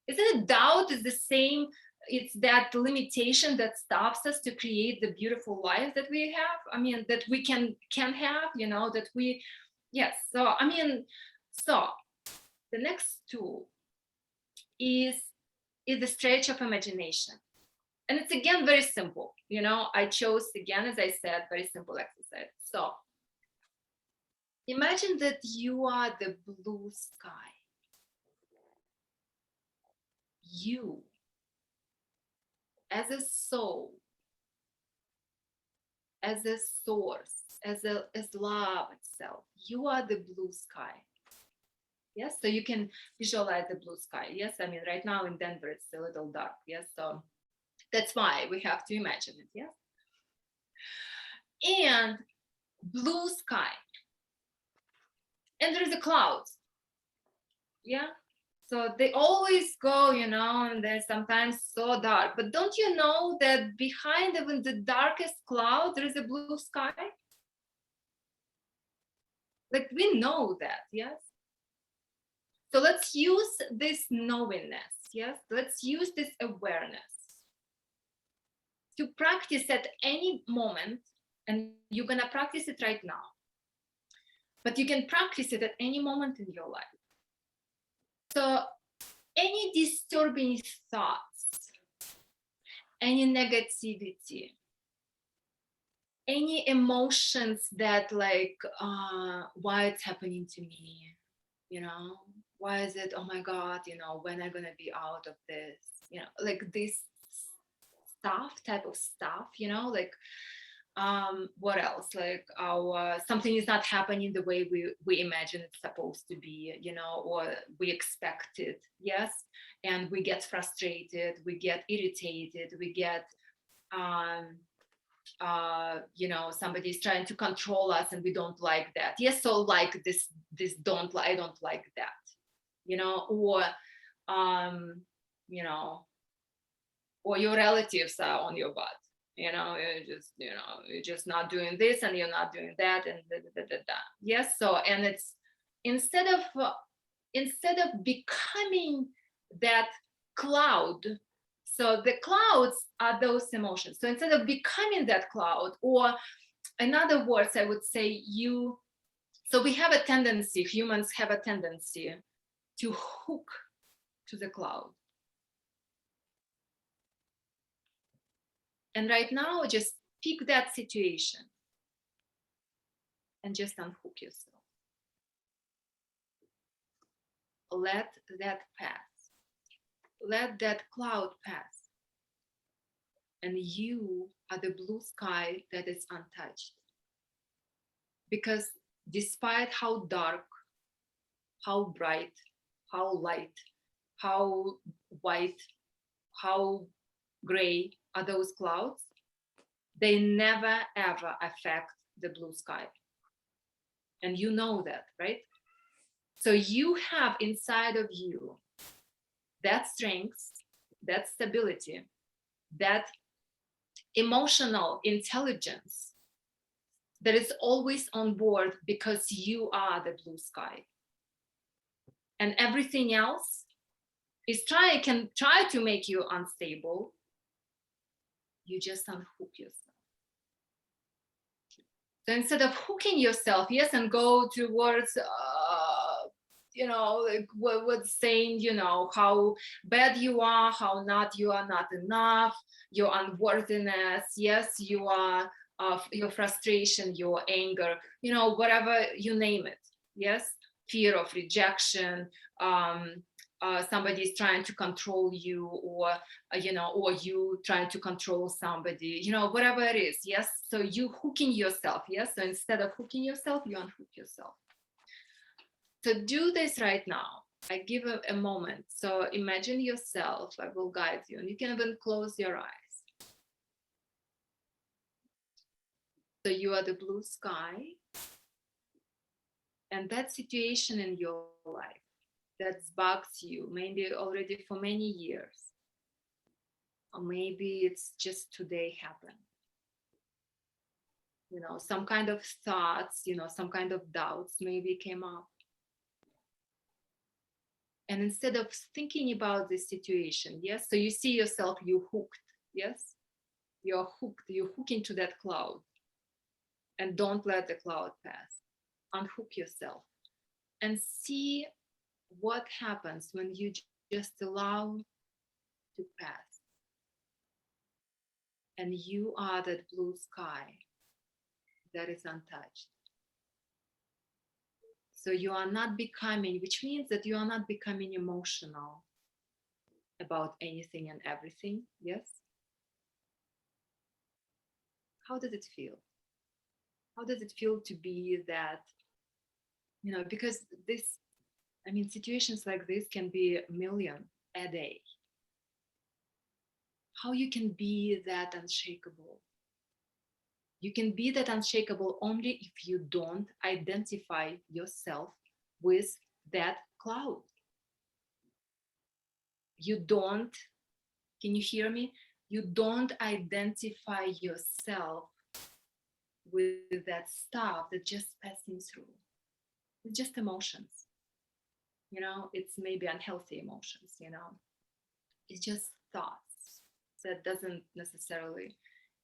Isn't it doubt is the same? It's that limitation that stops us to create the beautiful life that we have. I mean, that we can have, that we, yes. So, I mean, so the next tool is the stretch of imagination. And it's again very simple. I chose, again, as I said, very simple exercise. So imagine that you are the blue sky. You, as a soul, as a source, as love itself, you are the blue sky. Yes, so you can visualize the blue sky. Yes, I mean, right now in Denver, it's a little dark. Yes, so that's why we have to imagine it. Yes, and blue sky, and there's a cloud. Yeah, so they always go, and they're sometimes so dark. But don't you know that behind even the darkest cloud, there is a blue sky? Like, we know that, yes? So let's use this knowingness, yes? Let's use this awareness to practice at any moment, and you're gonna practice it right now. But you can practice it at any moment in your life. So any disturbing thoughts, any negativity, any emotions that like, why it's happening to me, you know, why is it, oh my God, you know, when I'm gonna be out of this, you know, like this type of stuff, you know, like, what else, like our something is not happening the way we imagine it's supposed to be, you know, or we expect it, yes, and we get frustrated, we get irritated, we get you know, somebody's trying to control us and we don't like that, yes, so like this I don't like that, you know, or you know, or your relatives are on your butt, you know, you're just not doing this and you're not doing that, and da. Yes, so, and it's instead of becoming that cloud, so the clouds are those emotions, so instead of becoming that cloud, or in other words, I would say so we have a tendency, humans have a tendency to hook to the cloud. And right now, just pick that situation and just unhook yourself. Let that pass. Let that cloud pass. And you are the blue sky that is untouched. Because despite how dark, how bright, how light, how white, how gray are those clouds, they never ever affect the blue sky. And you know that, right? So you have inside of you that strength, that stability, that emotional intelligence that is always on board, because you are the blue sky. And everything else can try to make you unstable. You just unhook yourself. So instead of hooking yourself, yes, and go towards you know, like what's saying, you know, how bad you are, how not you are not enough, your unworthiness, yes, you are, your frustration, your anger, you know, whatever you name it, yes, fear of rejection, somebody's trying to control you, or you know, or you trying to control somebody, you know, whatever it is, yes, so you hooking yourself, yes, so instead of hooking yourself, you unhook yourself. So do this right now. I give a moment. So imagine yourself, I will guide you, and you can even close your eyes. So you are the blue sky, and that situation in your life that bugs you, maybe already for many years, or maybe it's just today happened. You know, some kind of thoughts, you know, some kind of doubts maybe came up. And instead of thinking about this situation, yes, so you see yourself, you hooked, yes, you're hooked, you hook into that cloud, and don't let the cloud pass. Unhook yourself and see what happens when you just allow to pass. And you are that blue sky that is untouched. So you are not becoming, which means that you are not becoming emotional about anything and everything, yes? How does it feel? How does it feel to be that, you know, because this, I mean, situations like this can be a million a day. How you can be that unshakable? You can be that unshakable only if you don't identify yourself with that cloud. You don't, can you hear me? You don't identify yourself with that stuff that's just passing through. It's just emotions. You know, it's maybe unhealthy emotions, you know. It's just thoughts that doesn't necessarily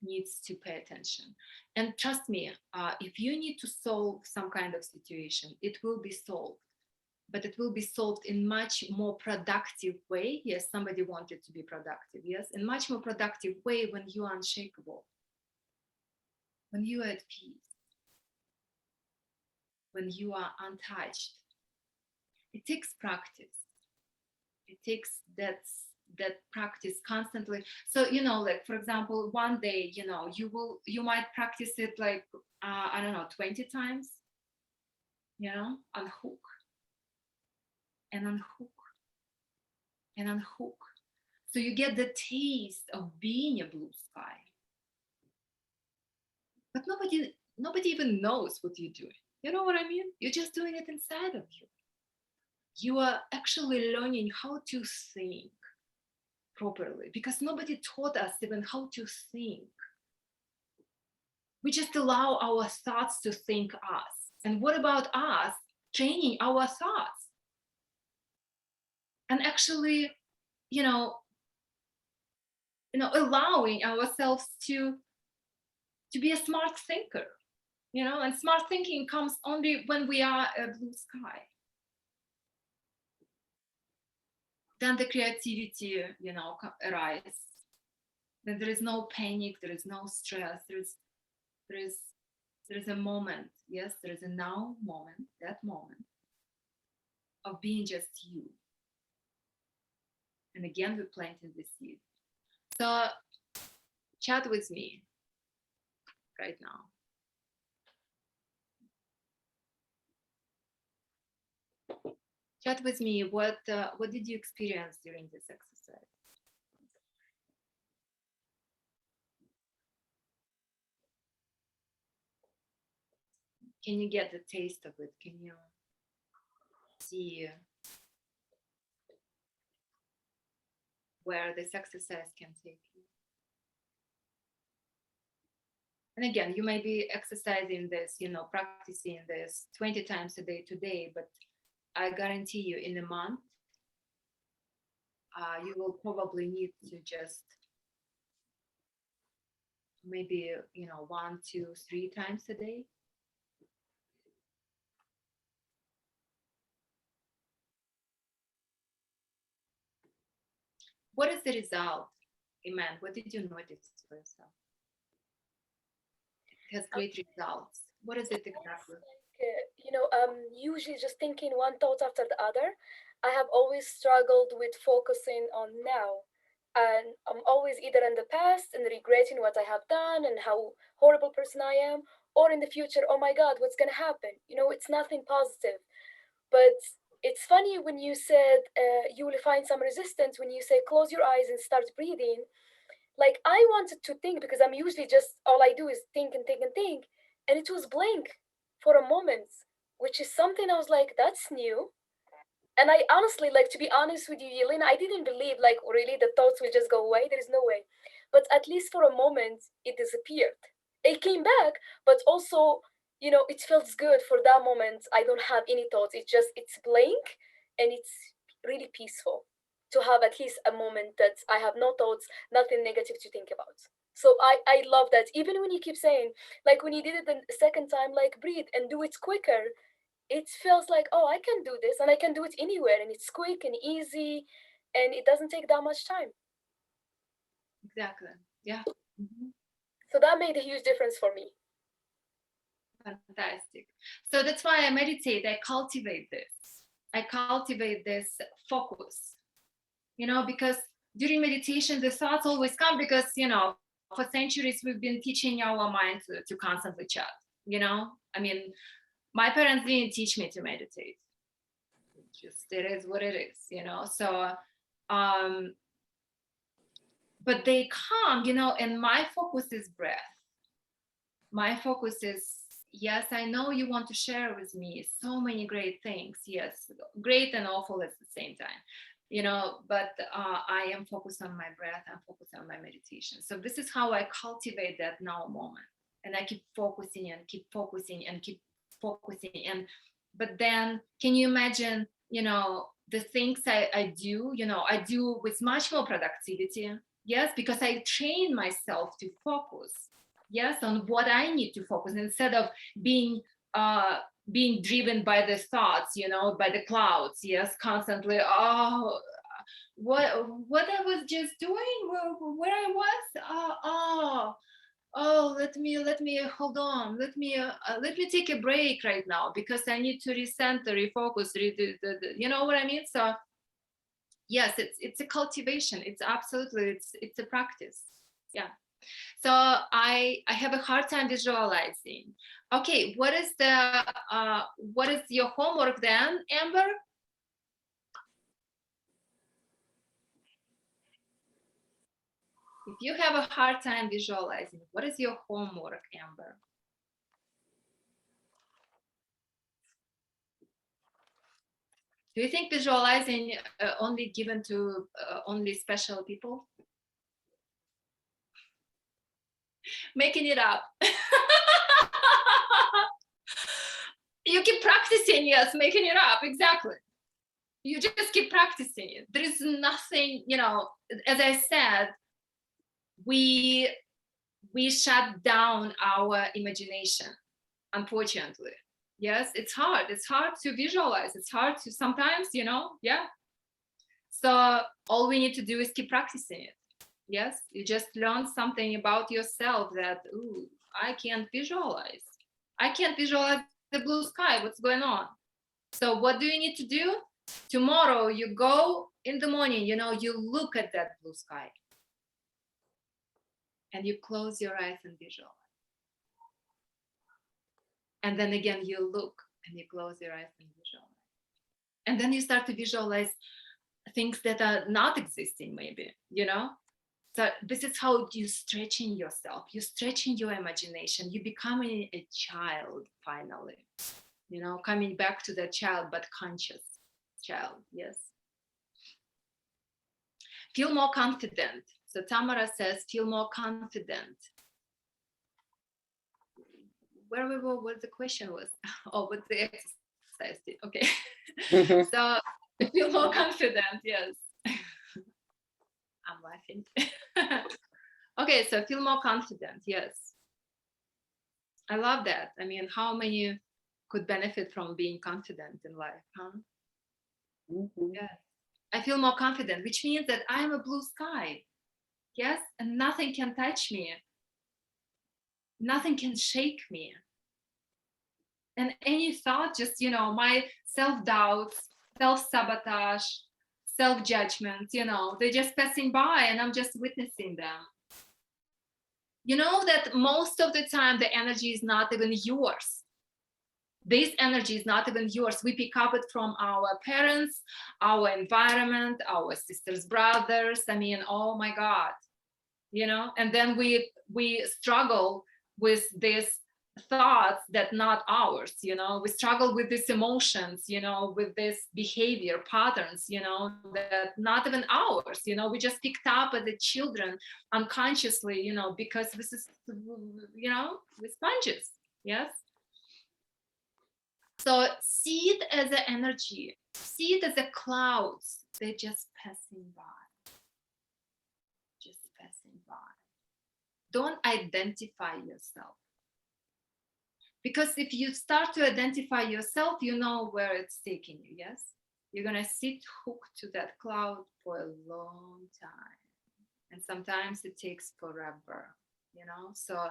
needs to pay attention. And trust me, if you need to solve some kind of situation, it will be solved. but it will be solved in much more productive way. Yes, somebody wanted to be productive. Yes, in much more productive way when you are unshakable, when you are at peace, when you are untouched. It takes practice. It takes that practice constantly. So, like for example, one day, you might practice it like I don't know, 20 times, unhook and unhook and unhook. So you get the taste of being a blue sky. But nobody even knows what you're doing. You know what I mean? You're just doing it inside of you. You are actually learning how to think properly because nobody taught us even how to think. We just allow our thoughts to think us. And what about us training our thoughts? And actually, allowing ourselves to be a smart thinker, and smart thinking comes only when we are a blue sky. Then the creativity, arises. Then there is no panic, there is no stress, there is a moment, yes, there is a now moment, that moment of being just you. And again, we're planting the seed. So chat with me right now. Chat with me. What did you experience during this exercise? Can you get the taste of it? Can you see where this exercise can take you? And again, you may be exercising this, practicing this 20 times a day today, but I guarantee you in a month, you will probably need to just maybe, 1, 2, 3 times a day. What is the result, Iman? What did you notice for yourself? It has great results. What is it exactly? Usually just thinking one thought after the other. I have always struggled with focusing on now. And I'm always either in the past and regretting what I have done and how horrible person I am, or in the future, oh my God, what's going to happen? It's nothing positive. But it's funny when you said you will find some resistance when you say close your eyes and start breathing. Like I wanted to think because I'm usually just all I do is think and think and think, and it was blank for a moment, which is something I was like, that's new. And I honestly, like, to be honest with you, Yelena, I didn't believe like really the thoughts will just go away. There is no way. But at least for a moment, it disappeared. It came back, but also, it feels good for that moment. I don't have any thoughts. It's blank and it's really peaceful to have at least a moment that I have no thoughts, nothing negative to think about. So I love that. Even when you keep saying, like when you did it the second time, like breathe and do it quicker, it feels like, oh, I can do this and I can do it anywhere and it's quick and easy and it doesn't take that much time. Exactly. Yeah. Mm-hmm. So that made a huge difference for me. Fantastic. So that's why I meditate. I cultivate this focus, because during meditation, the thoughts always come because, for centuries, we've been teaching our mind to constantly chat, I mean, my parents didn't teach me to meditate. It is what it is, so, but they come, and my focus is breath. My focus is, yes, I know you want to share with me so many great things. Yes, great and awful at the same time, but I am focused on my breath. I'm focused on my meditation. So this is how I cultivate that now moment. And I keep focusing and keep focusing and keep focusing. But then can you imagine, the things I do, I do with much more productivity. Yes, because I train myself to focus, yes, on what I need to focus instead of being being driven by the thoughts, by the clouds. Yes, constantly. Oh, what I was just doing, where I was. Let me hold on. Let me take a break right now because I need to recenter, refocus. You know what I mean? So yes, it's a cultivation. It's absolutely it's a practice. Yeah. So I have a hard time visualizing. Okay, what is your homework then, Amber? If you have a hard time visualizing, what is your homework, Amber? Do you think visualizing only given to only special people? Making it up. You keep practicing, yes, making it up, exactly. You just keep practicing it. There is nothing, as I said, we shut down our imagination, unfortunately. Yes, it's hard to visualize, it's hard to sometimes, yeah. So all we need to do is keep practicing it. Yes, you just learn something about yourself that, ooh, I can't visualize the blue sky, what's going on. So what do you need to do? Tomorrow you go in the morning, you look at that blue sky and you close your eyes and visualize. And then again, you look and you close your eyes and visualize. And then you start to visualize things that are not existing, maybe, So this is how you're stretching yourself. You're stretching your imagination. You're becoming a child, finally. Coming back to that child, but conscious child, yes. Feel more confident. So Tamara says, feel more confident. Where we were, what the question was? Oh, what the exercise did. Okay. So feel more confident, yes. I'm laughing. Okay, so feel more confident, yes. I love that. I mean, how many could benefit from being confident in life, huh? Mm-hmm. Yes. I feel more confident, which means that I am a blue sky. Yes, and nothing can touch me. Nothing can shake me. And any thought, just, my self-doubts, self-sabotage, self-judgment, they're just passing by and I'm just witnessing them. You know that most of the time the energy is not even yours. This energy is not even yours. We pick up it from our parents, our environment, our sisters, brothers. I mean, oh my God, and then we struggle with this thoughts that not ours, we struggle with these emotions, with this behavior patterns, that not even ours, we just picked up as the children unconsciously, because this is, we're sponges. Yes. So see it as an energy, see it as a clouds, they're just passing by. Just passing by. Don't identify yourself. Because if you start to identify yourself, you know where it's taking you, yes? You're gonna sit hooked to that cloud for a long time. And sometimes it takes forever, So,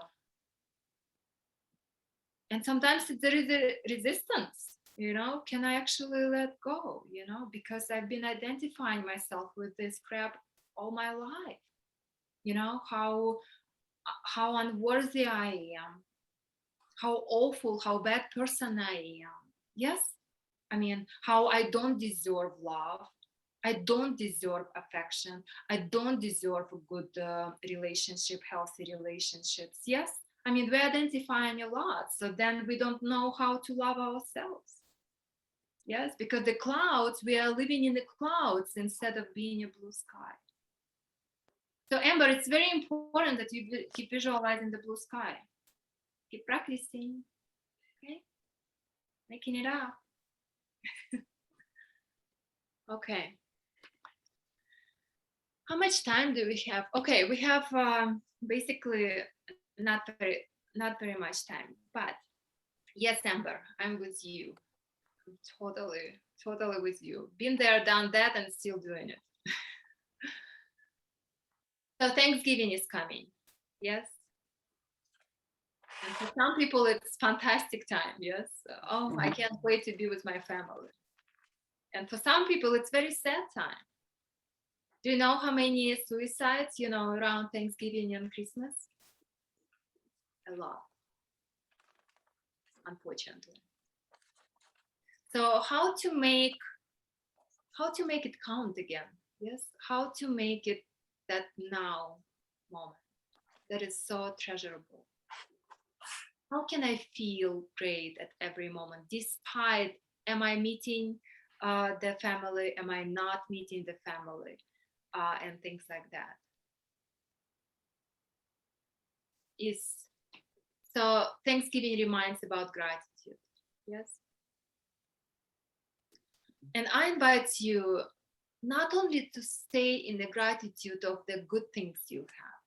and sometimes there is a resistance, can I actually let go, because I've been identifying myself with this crap all my life, how unworthy I am, how awful, how bad person I am. Yes, I mean, how I don't deserve love, I don't deserve affection, I don't deserve a good relationship, healthy relationships. Yes, I mean, we're identifying a lot, so then we don't know how to love ourselves. Yes, because the clouds, we are living in the clouds instead of being a blue sky. So Amber, it's very important that you keep visualizing the blue sky. Keep practicing, okay? Making it up. Okay. How much time do we have? Okay, we have basically not very much time, but Yes, Amber, I'm with you. Totally, totally with you. Been there, done that, and still doing it. So Thanksgiving is coming. Yes. And for some people, it's fantastic time. Yes. Oh, I can't wait to be with my family. And for some people, it's very sad time. Do you know how many suicides, around Thanksgiving and Christmas? A lot, unfortunately. So how to make it count again? Yes. How to make it that now moment that is so treasurable? How can I feel great at every moment, despite am I meeting the family, am I not meeting the family, and things like that. Is so Thanksgiving reminds about gratitude. Yes. And I invite you not only to stay in the gratitude of the good things you have.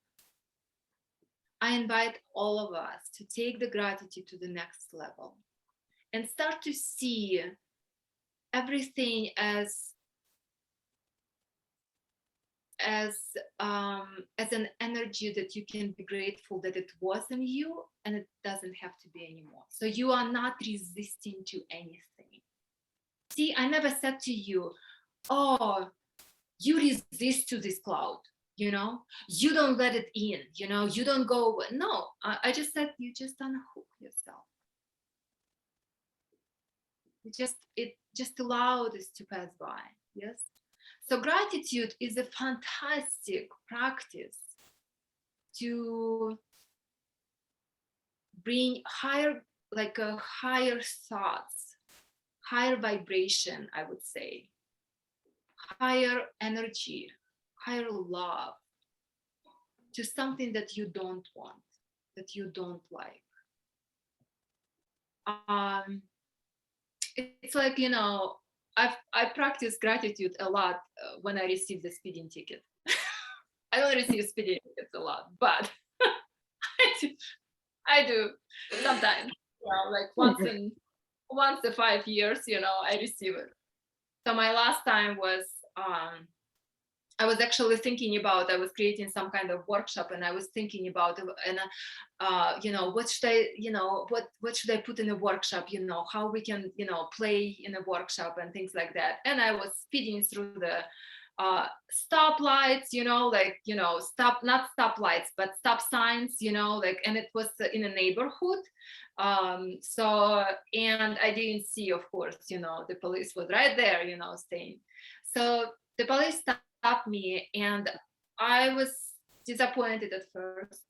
I invite all of us to take the gratitude to the next level and start to see everything as an energy that you can be grateful that it was in you and it doesn't have to be anymore. So you are not resisting to anything. See, I never said to you, oh, you resist to this cloud, you don't let it in, you don't go. No, I just said you just unhook yourself. It just allow this to pass by. Yes. So gratitude is a fantastic practice to bring higher thoughts, higher vibration, I would say, higher energy, higher love to something that you don't want, that you don't like. It's like, I practice gratitude a lot when I receive the speeding ticket. I don't receive speeding tickets a lot, but I do sometimes. Like once in 5 years, I receive it. So my last time was I was actually thinking about, I was creating some kind of workshop, and I was thinking about, and what should I, what should I put in a workshop, how we can, play in a workshop and things like that. And I was speeding through the stoplights, stop, not stoplights, but stop signs, and it was in a neighborhood. So, and I didn't see, of course, the police was right there, staying. So the police stopped me, and I was disappointed at first.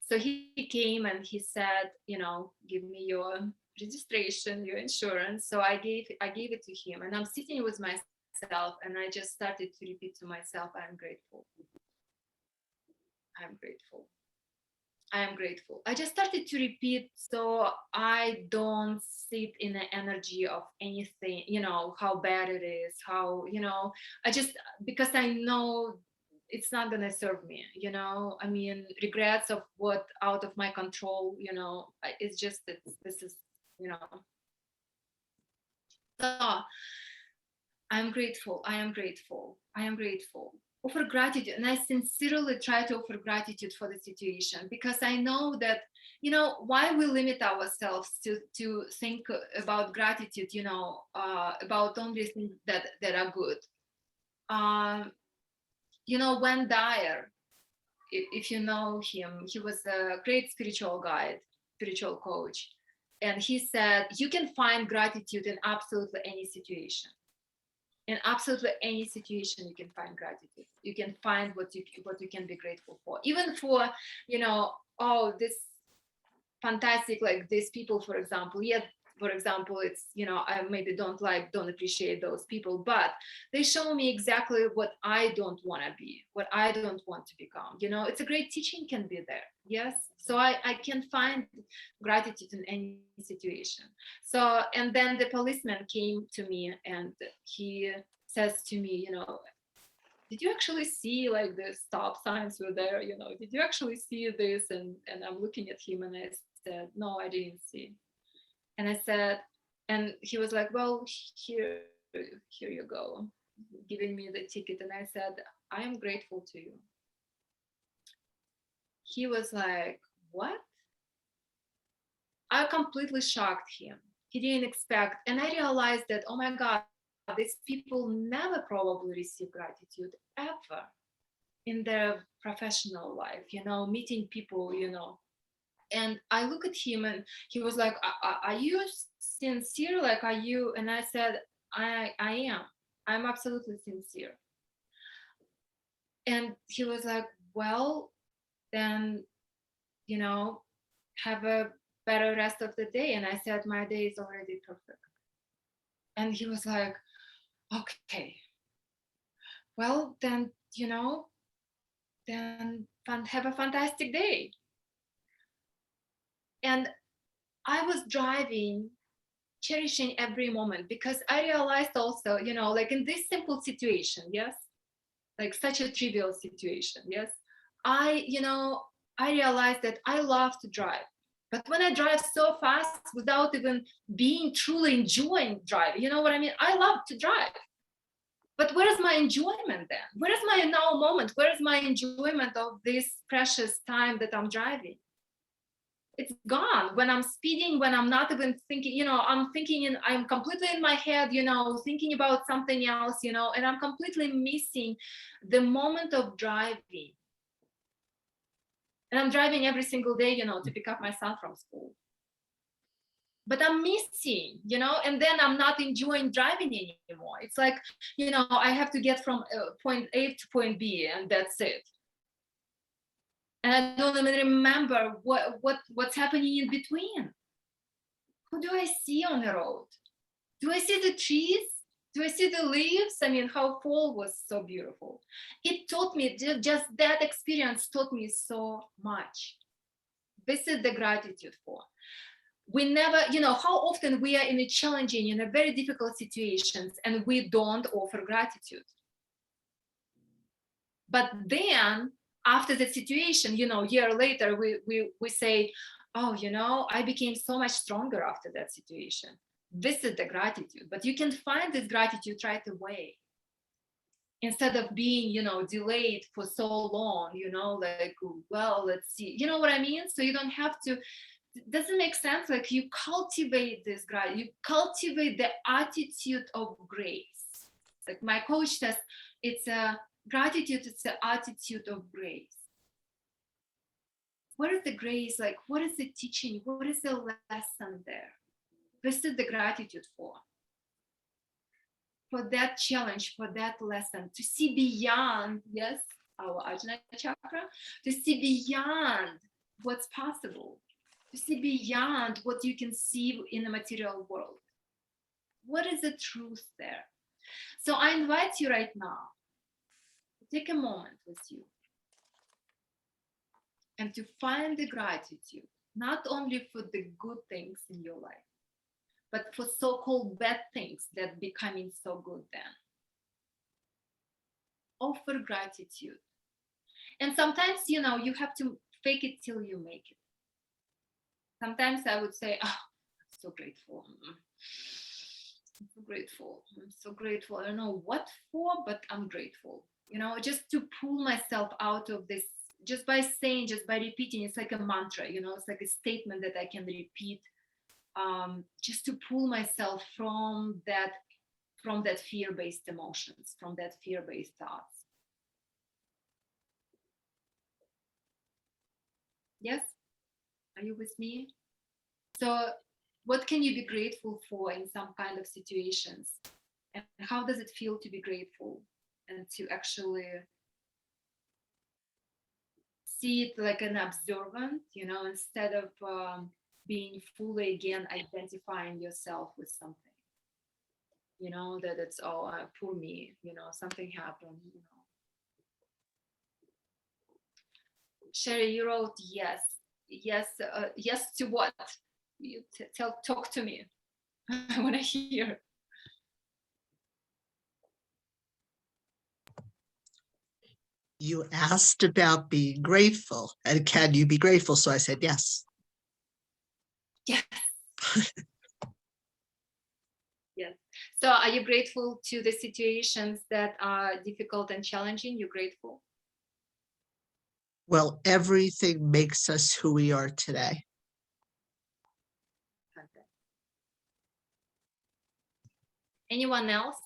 So he came and he said, give me your registration, your insurance. So I gave it to him, and I'm sitting with myself, and I just started to repeat to myself, I'm grateful. I'm grateful. I am grateful. I just started to repeat so I don't sit in the energy of anything, how bad it is, how, I just, because I know it's not going to serve me, I mean, regrets of what out of my control, it's just that this is, so I'm grateful. I am grateful. I am grateful. Offer gratitude, and I sincerely try to offer gratitude for the situation, because I know that, why we limit ourselves to think about gratitude, about only things that are good. When Dyer, if you know him, he was a great spiritual guide, spiritual coach, and he said you can find gratitude in absolutely any situation. In absolutely any situation, you can find gratitude. You can find what you can be grateful for, even for, this fantastic, like these people, for example. Yet, for example, it's, I maybe don't appreciate those people, but they show me exactly what I don't want to be, what I don't want to become. It's a great teaching can be there. Yes. So I can find gratitude in any situation. So, and then the policeman came to me, and he says to me, did you actually see like the stop signs were there? You know, did you actually see this? And I'm looking at him and I said, no, I didn't see. And I said, and he was like, well, here you go, giving me the ticket. And I said, I am grateful to you. He was like, what? I completely shocked him. He didn't expect, and I realized that, oh my God, these people never probably receive gratitude ever in their professional life, you know, meeting people, you know. And I look at him and he was like, are you sincere? Like, are you? And I said, I am. I'm absolutely sincere. And he was like, well, then, you know, have a better rest of the day. And I said, my day is already perfect. And he was like, okay, well, then, you know, then have a fantastic day. And I was driving, cherishing every moment, because I realized also, you know, like in this simple situation, yes, like such a trivial situation, yes, you know, I realized that I love to drive. But when I drive so fast without even being truly enjoying driving, you know what I mean? I love to drive. But where is my enjoyment then? Where is my now moment? Where is my enjoyment of this precious time that I'm driving? It's gone. When I'm speeding, when I'm not even thinking, you know, I'm completely in my head, you know, thinking about something else, you know, and I'm completely missing the moment of driving. And I'm driving every single day, you know, to pick up my son from school. But I'm missing, you know, and then I'm not enjoying driving anymore. It's like, you know, I have to get from point A to point B, and that's it. And I don't even remember what's happening in between. Who do I see on the road? Do I see the trees? Do I see the leaves? I mean, how fall was so beautiful. It taught me, just that experience taught me so much. This is the gratitude for. We never, you know, how often we are in a challenging, in a very difficult situations, and we don't offer gratitude. But then after the situation, you know, a year later, we say, oh, you know, I became so much stronger after that situation. This is the gratitude. But you can find this gratitude right away, instead of being, you know, delayed for so long, you know, like, well, let's see, you know what I mean? So you don't have to, doesn't make sense. Like, you cultivate this gratitude, you cultivate the attitude of grace. Like my coach says, it's a gratitude, it's the attitude of grace. What is the grace? Like, what is the teaching? What is the lesson there? This is the gratitude for that challenge, for that lesson, to see beyond, yes, our Ajna chakra, to see beyond what's possible, to see beyond what you can see in the material world. What is the truth there? So I invite you right now to take a moment with you and to find the gratitude, not only for the good things in your life, but for so-called bad things that becoming so good then. Offer gratitude. And sometimes, you know, you have to fake it till you make it. Sometimes I would say, oh, I'm so grateful. I'm so grateful. I'm so grateful. I don't know what for, but I'm grateful. You know, just to pull myself out of this, just by saying, just by repeating, it's like a mantra, you know, it's like a statement that I can repeat, just to pull myself from that fear-based emotions, from that fear-based thoughts. Yes? Are you with me? So what can you be grateful for in some kind of situations? And how does it feel to be grateful and to actually see it like an observant, you know, instead of being fully again identifying yourself with something, you know, that it's, oh, poor me, you know, something happened, you know. Sherry, you wrote yes. Yes to what? You talk to me. I want to hear. You asked about being grateful and can you be grateful? So I said yes. Yes. Yes. So are you grateful to the situations that are difficult and challenging? You're grateful? Well, everything makes us who we are today. Okay. Anyone else?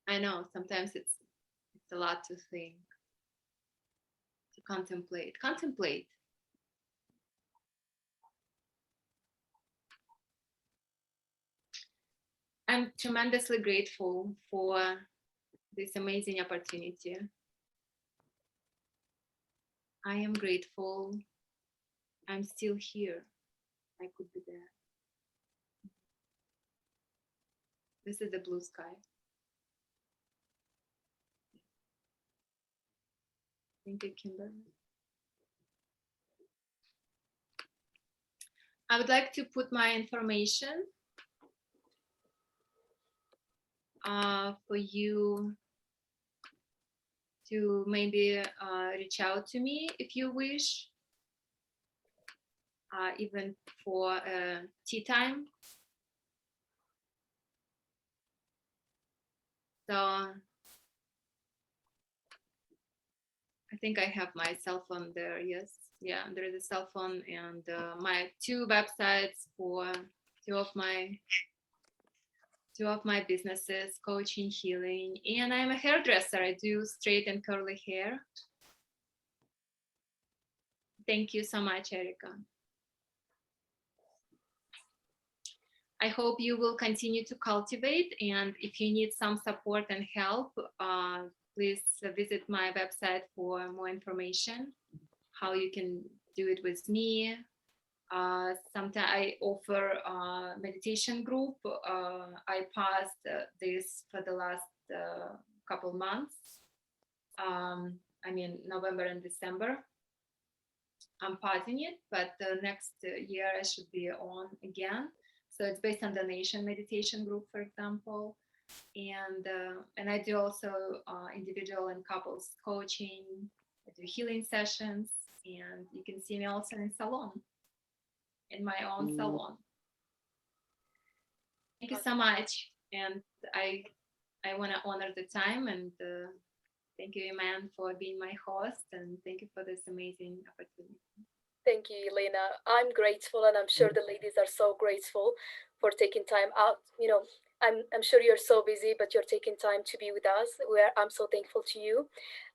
I know sometimes it's a lot to think, to contemplate. Contemplate. I'm tremendously grateful for this amazing opportunity. I am grateful I'm still here. I could be there. This is the blue sky. Thank you, Kimberly. I would like to put my information for you to maybe reach out to me if you wish, even for tea time. So I think I have my cell phone there. Yes, yeah, there is a cell phone and my 2 websites for two of my businesses, coaching, healing, and I'm a hairdresser. I do straight and curly hair. Thank you so much, Erica. I hope you will continue to cultivate, and if you need some support and help, please visit my website for more information, how you can do it with me. Sometimes I offer a meditation group. I passed this for the last couple months. I mean, November and December. I'm pausing it, but the next year I should be on again. So it's based on donation meditation group, for example, and I do also individual and couples coaching. I do healing sessions, and you can see me also in salon, in my own salon. Thank you so much, and I want to honor the time, and thank you, Iman, for being my host, and thank you for this amazing opportunity. Thank you, Yelena. I'm grateful, and I'm sure the ladies are so grateful for taking time out. You know, I'm sure you're so busy, but you're taking time to be with us. I'm so thankful to you.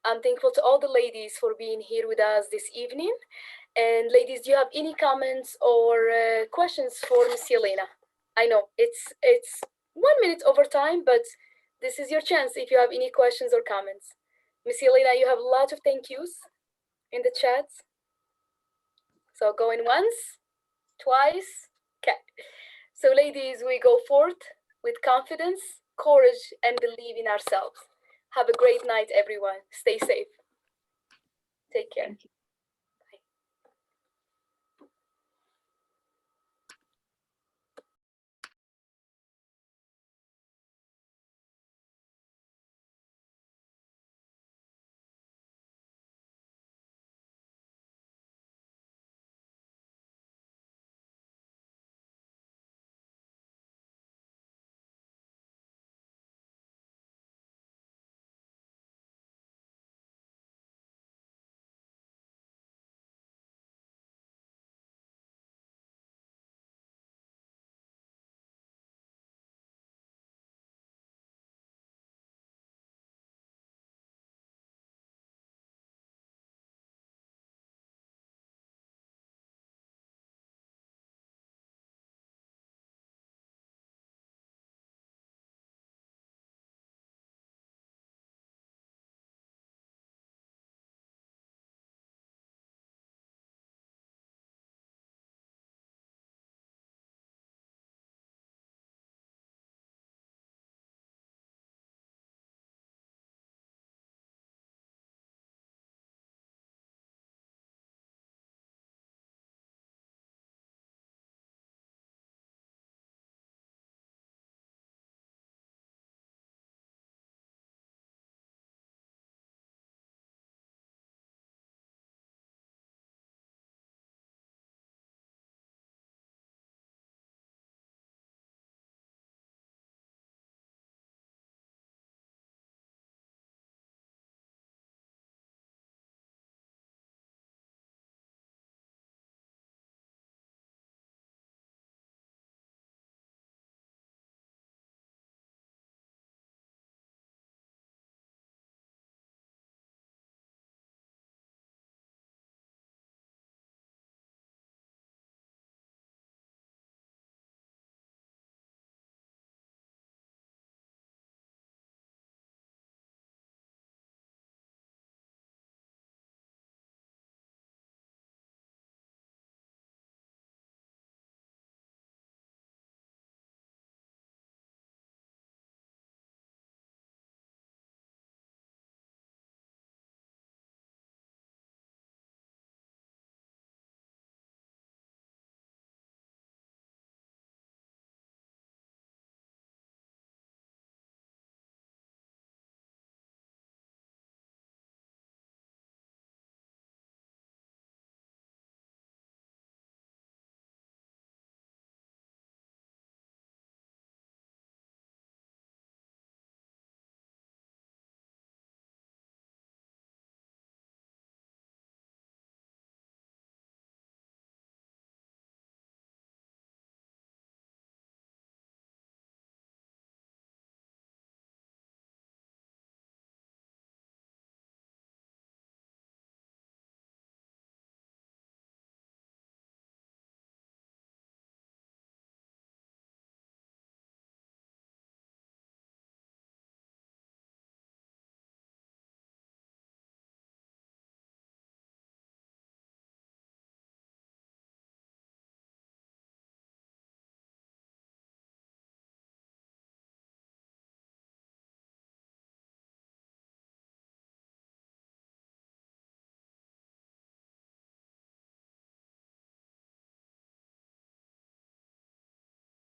I'm thankful to all the ladies for being here with us this evening. And ladies, do you have any comments or questions for Miss Yelena? I know it's 1 minute over time, but this is your chance if you have any questions or comments. Miss Yelena, you have a lot of thank yous in the chat. So going once, twice. Okay. So ladies, we go forth with confidence, courage, and believe in ourselves. Have a great night, everyone. Stay safe. Take care.